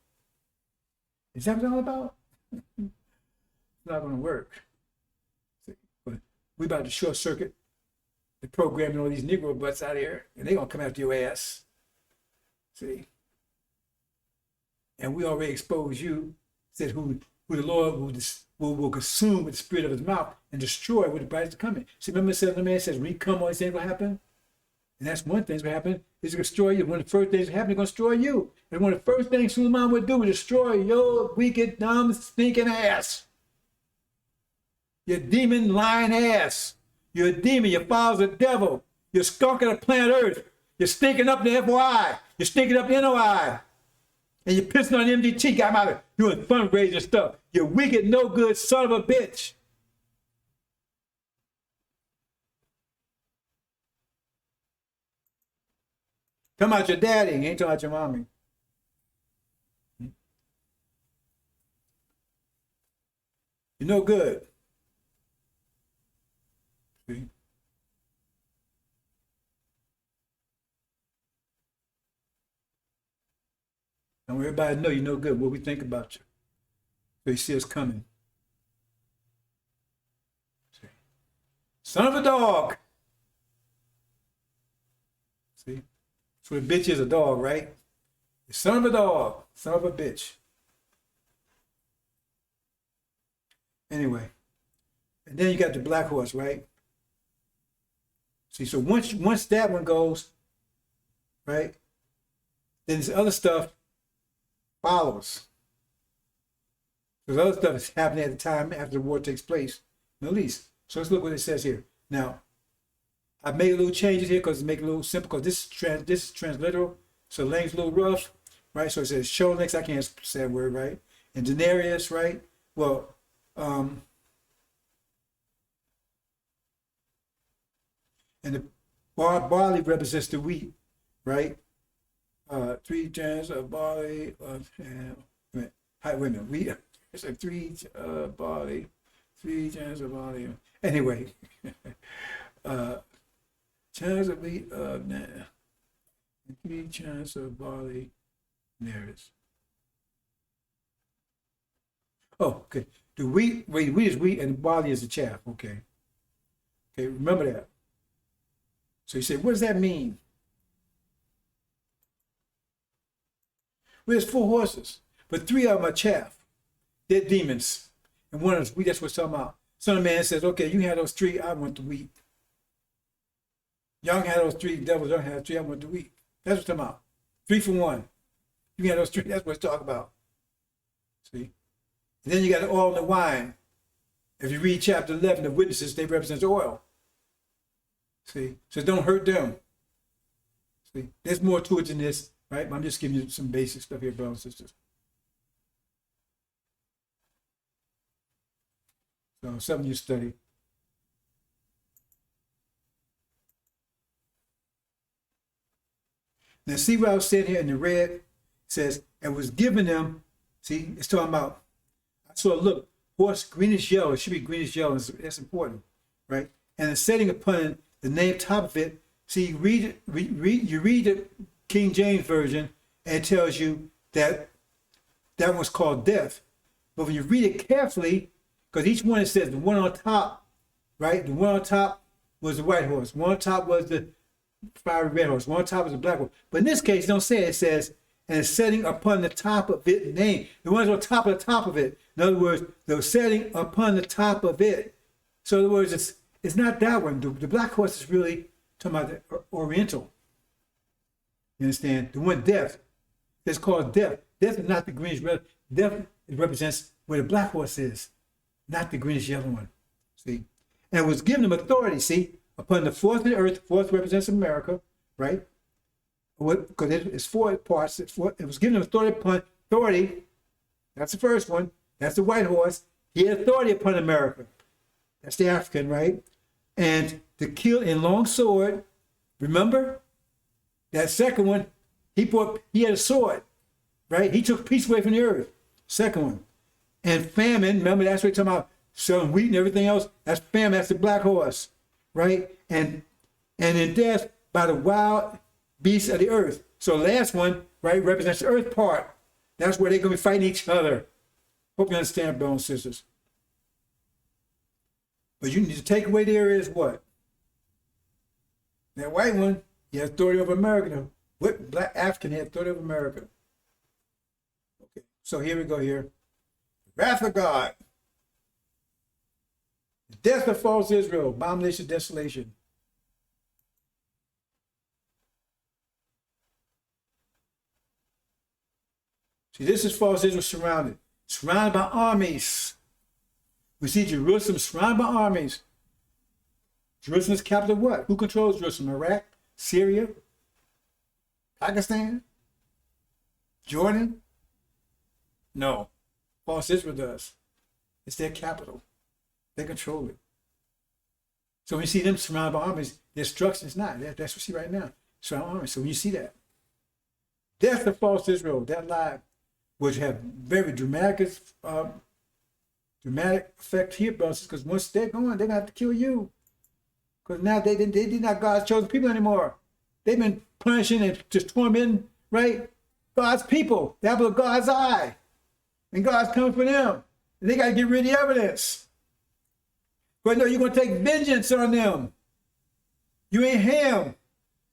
Is that what it's all about? It's not going to work. But we about to short circuit the programming all these Negro butts out here, and they're going to come after your ass. See? And we already exposed you, said who the Lord will consume with the spirit of his mouth and destroy with the brightest coming. See, remember the man says, when he come, all these things will happen? And that's one thing that's going to happen, is to destroy you. One of the first things that happen, they're going to destroy you. And one of the first things Suleiman would do is destroy your wicked, dumb, stinking ass. Your demon, lying ass. You're a demon. Your father's a devil. You're skunking the planet Earth. You're stinking up the FOI. You're stinking up the NOI. And you're pissing on the MDT. Got him out of doing fundraising stuff. You wicked, no good son of a bitch. Talking about your daddy, you ain't talking about your mommy. You're no good. See? And everybody know you're no good. What we think about you. So you see us coming. See? Son of a dog. See? So a bitch is a dog, right? Son of a dog. Son of a bitch. Anyway. And then you got the black horse, right? See, so once that one goes, right? Then this other stuff follows. Because other stuff is happening at the time after the war takes place, Middle East. So let's look what it says here. Now, I made a little changes here because to make it a little simple, because this is transliteral, so the language a little rough, right? So it says Sholex, I can't say that word, right? And denarius, right? Well, and the barley represents the wheat, right? 3 tons of barley. Wait a minute. Wheat. It's like 3 barley, 3 tons of barley. Anyway, tons of wheat of 3 tons of barley. There it is. Oh, okay. The wheat is wheat, and the barley is the chaff. Okay. Okay, remember that. So you say, what does that mean? Well, there's 4 horses, but 3 of them are chaff. They're demons. And one is wheat, that's what it's talking about. Son of Man says, okay, you had those 3, I want the wheat. Y'all had those 3 devils, y'all had 3, I want the wheat. That's what it's talking about. 3 for 1. You had those 3, that's what it's talking about. See? And then you got the oil and the wine. If you read chapter 11, the witnesses, they represent oil. See? So don't hurt them. See? There's more to it than this, right? I'm just giving you some basic stuff here, brothers and sisters. So something you study. Now see what I was saying here in the red? It says, and was given them, see, it's talking about, so look, horse greenish yellow, it should be greenish yellow, that's important, right? And the setting upon the name top of it, see, you read the King James Version, and it tells you that that was called death. But when you read it carefully, because each one it says the one on top, right? The one on top was the white horse. One on top was the fiery red horse. One on top was the black horse. But in this case, don't say it. It says, and setting upon the top of it, name. The ones on top of it. In other words, the setting upon the top of it. So in other words, it's not that one. The black horse is really talking about the Oriental. You understand? The one death. It's called death. Death is not the greenish red. Death represents where the black horse is, not the greenish yellow one. See? And it was given them authority, see, upon the fourth of the earth. Fourth represents America, right? Because it's 4 parts. It was given them authority. That's the first one. That's the white horse. He had authority upon America. That's the African, right? And to kill in long sword. Remember? That second one, he had a sword, right? He took peace away from the earth. Second one. And famine, remember that's what we're talking about, selling wheat and everything else. That's famine, that's the black horse, right? And and in death by the wild beasts of the earth. So the last one, right, represents the earth part. That's where they're going to be fighting each other. Hope you understand, brothers and sisters. But you need to take away there is what? That white one, he has authority over America. What black African had authority over America? Okay, so here we go here. Wrath of God. The death of false Israel, abomination, desolation. See, this is false Israel surrounded by armies. We see Jerusalem surrounded by armies. Jerusalem is capital of what? Who controls Jerusalem? Iraq? Syria? Pakistan? Jordan? No. False Israel does. It's their capital. They control it. So when you see them surrounded by armies, destruction is not. That's what we see right now. Surrounded by armies. So when you see that, death of false Israel, that lie, which have very dramatic effect here, brothers, because once they're going, they're going to have to kill you. Because now they're not God's chosen people anymore. They've been punishing and just tormenting, right? God's people, the apple of God's eye. And God's coming for them. And they got to get rid of the evidence. But no, you're going to take vengeance on them. You ain't him.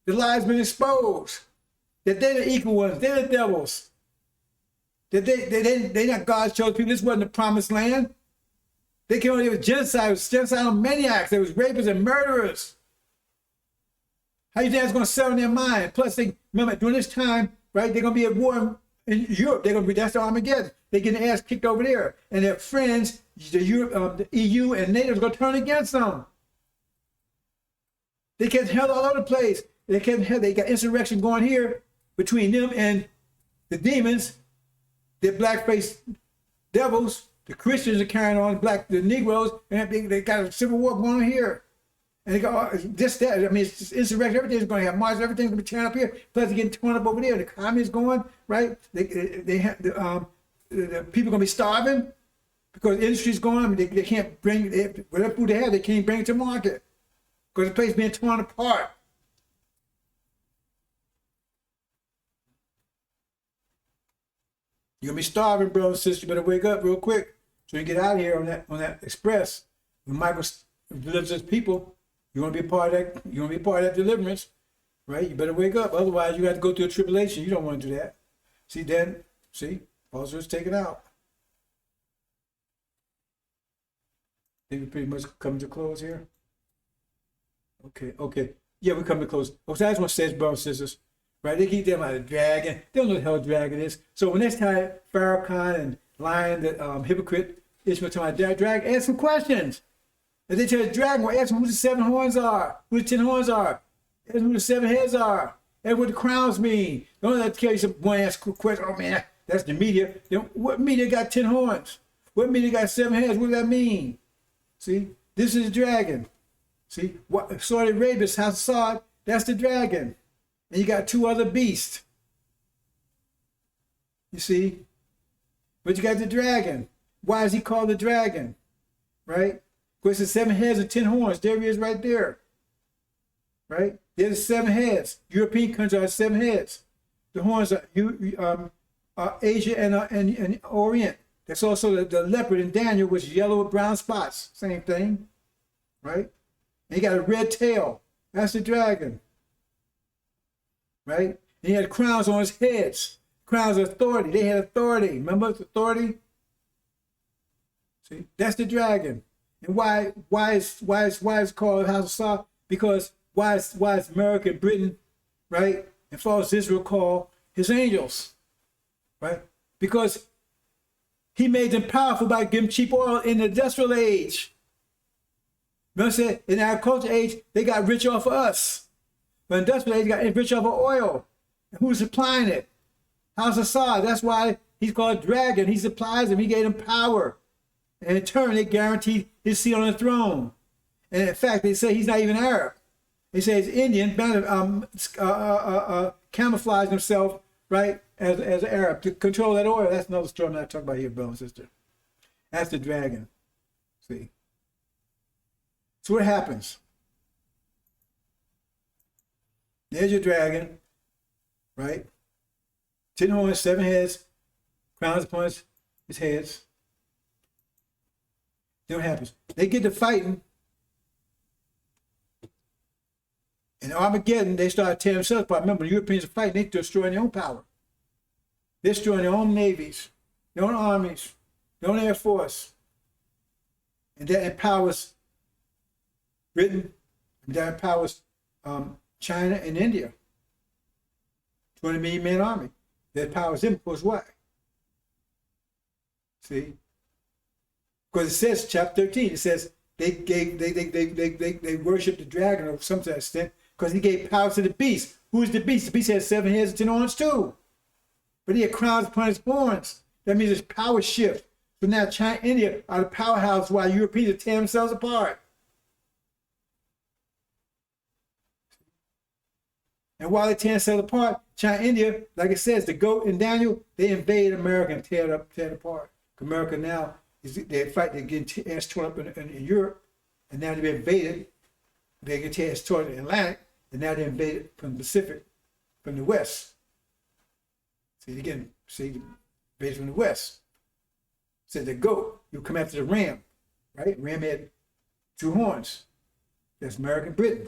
The lie's been exposed. That they're the equal ones. They're the devils. That they're not God's chosen people. This wasn't the promised land. They came over there with genocidal maniacs. There was rapists and murderers. How you think that's going to settle in their mind? Plus, remember, during this time, right, they're going to be at war in Europe. That's the Armageddon. They're getting their ass kicked over there. And their friends, the EU and NATO, are going to turn against them. They get held all over the place. They got insurrection going here between them and the demons, the black-faced devils. The Christians are carrying on the Negroes, and they got a civil war going on here. And they go, this, that. I mean, it's just insurrection. Everything's going to have marches. Everything's going to be torn up here. Plus, they're getting torn up over there. The economy is going, right? The people are going to be starving because the industry's going. I mean, they can't bring, whatever food they have, they can't bring it to market because the place is being torn apart. You're going to be starving, brothers and sisters. You better wake up real quick so you get out of here on that express. When Michael delivers his people, you're going to be a part of that. You're going to be a part of that deliverance, right? You better wake up. Otherwise, you have to go through a tribulation. You don't want to do that. See, false is taken out. I think we're pretty much coming to close here. Okay. Yeah, we're coming to close. So that's what it says, brothers and sisters. Right? They keep them out of dragon. They don't know what the hell a dragon is. So when next time Farrakhan and Lion, the hypocrite, Ishmael talking about dragon, ask some questions. If they tell the dragon, well, ask them who the 7 horns are, who the 10 horns are, ask them who the 7 heads are, and what the crowns mean. Don't let tell you some one ask a question. Oh man, that's the media. What media got 10 horns? What media got 7 heads? What does that mean? See, this is the dragon. See, Saudi Arabia's House of Saud, that's the dragon. And you got 2 other beasts. You see? But you got the dragon. Why is he called the dragon? Right? Because it's 7 heads and 10 horns. There he is right there. Right? There's 7 heads. European countries are 7 heads. The horns are Asia and Orient. That's also the leopard in Daniel, which is yellow with brown spots. Same thing. Right? And he got a red tail. That's the dragon. Right? And he had crowns on his heads. Crowns of authority. They had authority. Remember authority? See, that's the dragon. And why is called House of Saul? Because why is America and Britain, right, and false Israel called his angels, right? Because he made them powerful by giving cheap oil in the industrial age. Remember I said in the agricultural age they got rich off of us. But industrial age got rich off of oil. And who's supplying it? House of Saul. That's why he's called dragon. He supplies them. He gave them power. And in turn, they guaranteed his seat on the throne. And in fact, they say he's not even Arab. They say he's Indian, camouflaging himself, right, as an Arab to control that oil. That's another story I'm not talking about here, brother and sister. That's the dragon. See? So what happens? There's your dragon, right? 10 horns, 7 heads, crowns upon his heads. Then what happens? They get to fighting. In Armageddon, they start tearing themselves apart. Remember, the Europeans are fighting, they're destroying their own power. They're destroying their own navies, their own armies, their own air force. And that empowers Britain, and that empowers China and India. 20 million man army. That empowers them because why? See? Because it says, chapter 13, it says they worship the dragon of some extent because he gave power to the beast. Who is the beast? The beast has 7 heads and 10 horns too. But he had crowns upon his horns. That means it's power shift. So now China and India are the powerhouse while Europeans are tearing themselves apart. And while they tear themselves apart, China and India, like it says, the goat and Daniel, they invade America and tear it apart. America now, they're getting ass torn up in Europe, and now they've invaded. They get ass torn in the Atlantic, and now they're invaded from the Pacific, from the West. See, again, invaded from the West. So the goat, you come after the ram, right? Ram had 2 horns. That's America and Britain.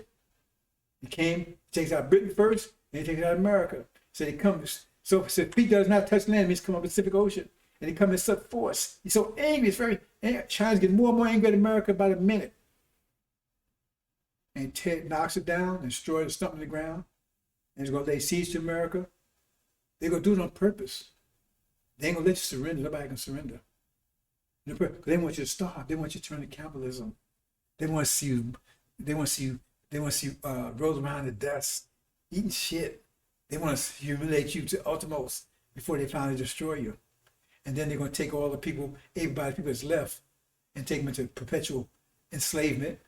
He takes out Britain first, and he takes out America. So he comes. So if he does not touch land, it means come up the Pacific Ocean. And he comes in such force. He's so angry. It's very China's getting more and more angry at America by the minute. And Ted knocks it down, and destroys the stump in the ground. And he's going to lay siege to America. They're going to do it on purpose. They ain't going to let you surrender. Nobody can surrender. They want you to starve. They want you to turn to capitalism. They want to see you. They want to see you. They want to see you roll around in the dust, eating shit. They want to humiliate you to uttermost before they finally destroy you. And then they're going to take all the people, everybody, people that's left, and take them into perpetual enslavement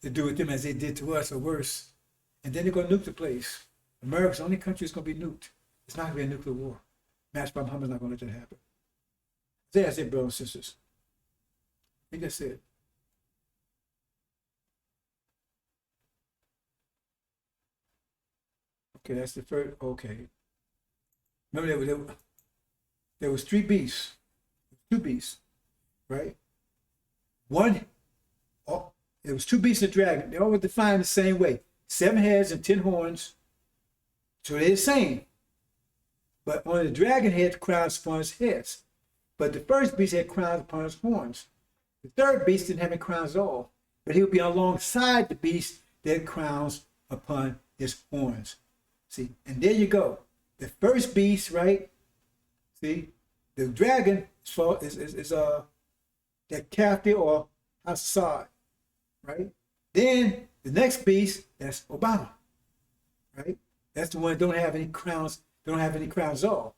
to do with them as they did to us or worse. And then they're going to nuke the place. America's the only country that's going to be nuked. It's not going to be a nuclear war. Master by Muhammad's not going to let that happen. That's it, brothers and sisters. I think that's it. Okay, that's the first. Okay. Remember, there was 3 beasts, 2 beasts, right? One, there was 2 beasts and a dragon. They all were defined the same way: 7 heads and 10 horns. So they're the same. But only the dragon had crowns upon his heads. But the first beast had crowns upon his horns. The third beast didn't have any crowns at all. But he would be alongside the beast that had crowns upon his horns. See, and there you go. The first beast, right? See, the dragon is that Cathy or Assad, right? Then the next beast, that's Obama, right? That's the one that don't have any crowns at all.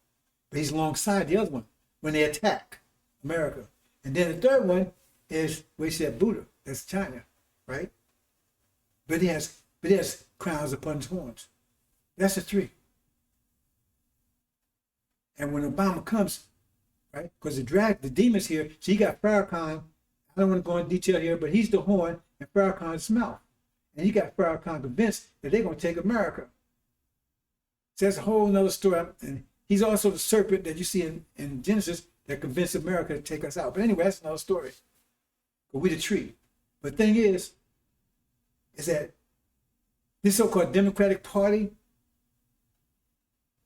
But he's alongside the other one when they attack America. And then the third one is where he said Buddha, that's China, right? But he has crowns upon his horns. That's the 3. And when Obama comes, right? Because the demon's here, so you got Farrakhan. I don't want to go into detail here, but he's the horn and Farrakhan's mouth. And you got Farrakhan convinced that they're going to take America. So that's a whole nother story. And he's also the serpent that you see in Genesis that convinced America to take us out. But anyway, that's another story. But we the tree. But the thing is that this so-called Democratic Party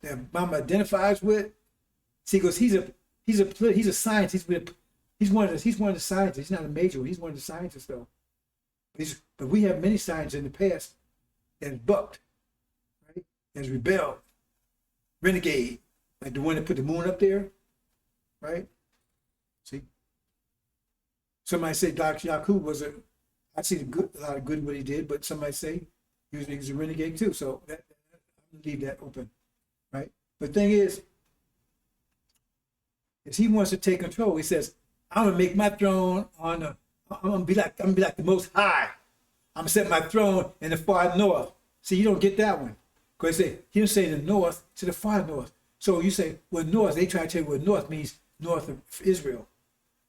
that Obama identifies with, see, because he's a scientist. He's one of the scientists. He's not a major one. He's one of the scientists though. But we have many scientists in the past that bucked, right? That's rebelled, renegade, like the one that put the moon up there, right? See, somebody say Dr. Yakub I see a lot of good in what he did, but somebody say he was a renegade too. So I'm gonna leave that open, right? But the thing is he wants to take control. He says, "I'm gonna make my throne I'm gonna be like the Most High. I'm gonna set my throne in the far north." See, you don't get that one, because he don't say the north to the far north. So you say, well, north. They try to tell you what north means, north of Israel.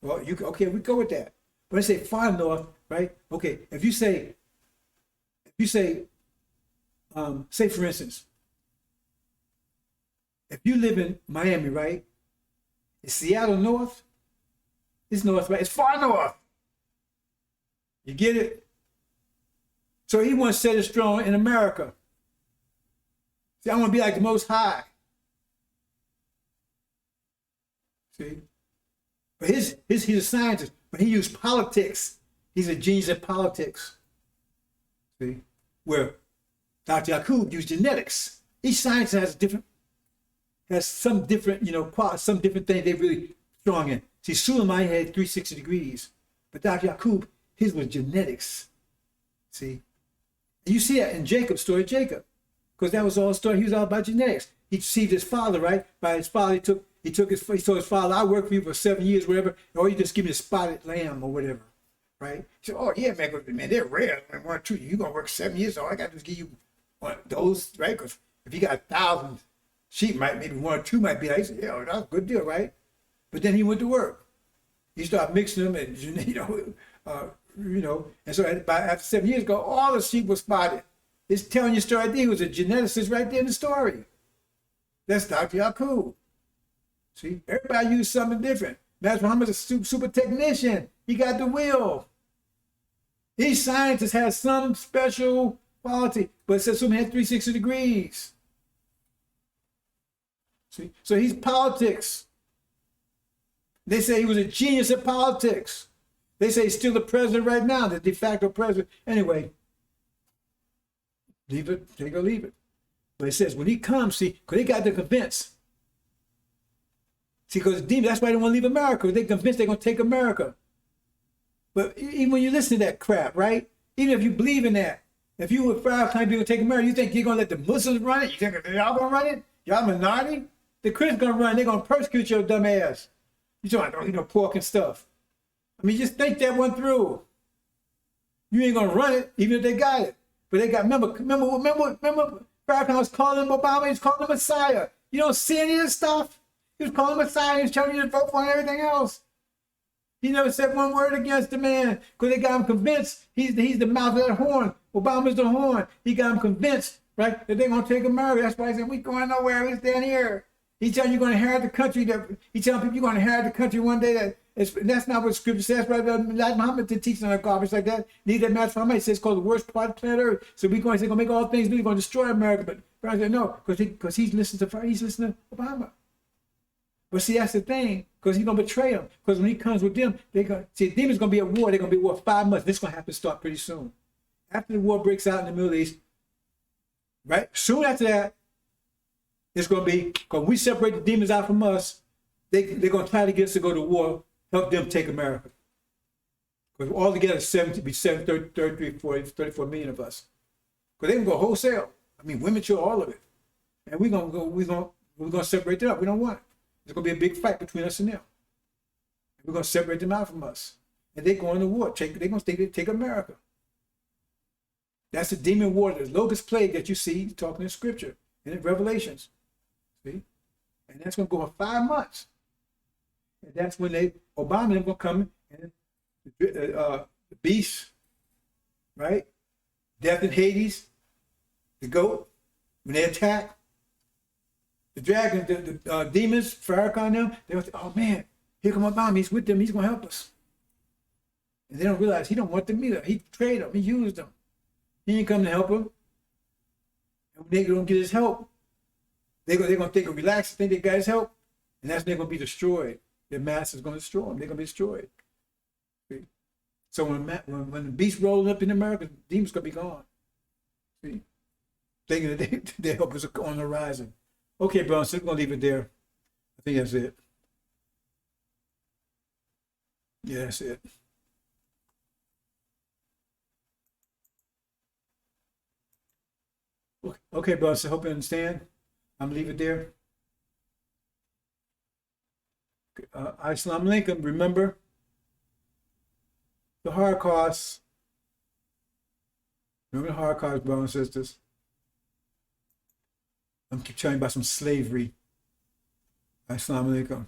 Well, okay, we go with that. But they say far north, right? Okay, if you say say for instance, if you live in Miami, right? Is Seattle north? It's north, right? It's far north. You get it? So he wants to set it strong in America. See, I want to be like the Most High. See? But he's a scientist, but he used politics. He's a genius at politics. See? Where Dr. Yakub used genetics. Each scientist has some different, some different thing they're really strong in. See, Suleiman had 360 degrees, but Dr. Yakub, his was genetics. See? And you see that in Jacob's story of Jacob, because that was all a story. He was all about genetics. He deceived his father, right? By his father, he told his father, "I work for you for 7 years, whatever, or you just give me a spotted lamb or whatever." Right? He said, "Oh yeah, man, they're rare. One or two, you're gonna work 7 years, so I got to just give you one of those, right? Because if you got 1,000 sheep, maybe one or two might be like," he said, "Yeah, that's a good deal, right?" But then he went to work. He started mixing them, and and so after 7 years ago, all the sheep were spotted. It's telling you a story right there. He was a geneticist right there in the story. That's Dr. Yakub. See, everybody used something different. Master Muhammad's a super technician. He got the will. Each scientist has some special quality, but it says some had 360 degrees. See, so he's politics. They say he was a genius at politics. They say he's still the president right now, the de facto president. Anyway, leave it, take or leave it. But it says when he comes, see, because they got to convince. See, because demons, that's why they want to leave America. They're convinced they're going to take America. But even when you listen to that crap, right? Even if you believe in that, if you were proud claim people take America, you think you're going to let the Muslims run it? You think y'all going to run it? Y'all minority? The Christians going to run it. They're going to persecute your dumb ass. You talking about don't eat no pork and stuff. I mean, just think that one through. You ain't going to run it, even if they got it. But they got, remember Farrakhan was calling Obama, he was calling him Messiah. You don't see any of this stuff? He was calling him Messiah, he was telling you to vote for him and everything else. He never said one word against the man because they got him convinced he's the mouth of that horn. Obama's the horn. He got him convinced, right, that they're going to take America. That's why he said, we going nowhere, we're staying here. He's telling you you're going to inherit the country. He's telling people you're going to inherit the country one day. That's not what Scripture says. Right? Muhammad did teach on a garbage like that. Neither that match Muhammad says it's called the worst part of planet Earth. So we're going to make all things new. We're going to destroy America. But Brian said no, because he's listening to Obama. But see, that's the thing, because he's going to betray them. Because when he comes with them, they're going to see demons going to be at war. They're going to be at war 5 months. This is going to have to start pretty soon. After the war breaks out in the Middle East, right? Soon after that, it's going to be, because we separate the demons out from us, they're going to try to get us to go to war, help them take America. Because altogether, 34 million of us. Because they can go wholesale. I mean, women, children, all of it. And we're going to separate them up. We don't want it. There's going to be a big fight between us and them. We're going to separate them out from us. And they're going to war. They're going to take America. That's the demon war, the locust plague that you see talking in Scripture and in Revelations. See? And that's going to go for 5 months. And that's when Obama is going to come and the beast, right? Death in Hades, the goat, when they attack, the dragons, the demons, Farrakhan, them, they will say, oh man, here come Obama, he's with them, he's going to help us. And they don't realize he don't want them either. He betrayed them, he used them. He didn't come to help them. And when they don't get his help, they're going to think, relax, think they got his help, and that's when they're going to be destroyed. Their master's going to destroy them. They're going to be destroyed. See? So when the beast rolls up in America, the demons going to be gone. See? Thinking that their help is on the horizon. Okay, bro, so we're going to leave it there. I think that's it. Yeah, that's it. Okay, bro, so hope you understand. I'm going to leave it there. Assalamu alaikum. Remember the Holocaust. Remember the Holocaust, brothers and sisters. I'm keep telling you about some slavery. Assalamu alaikum.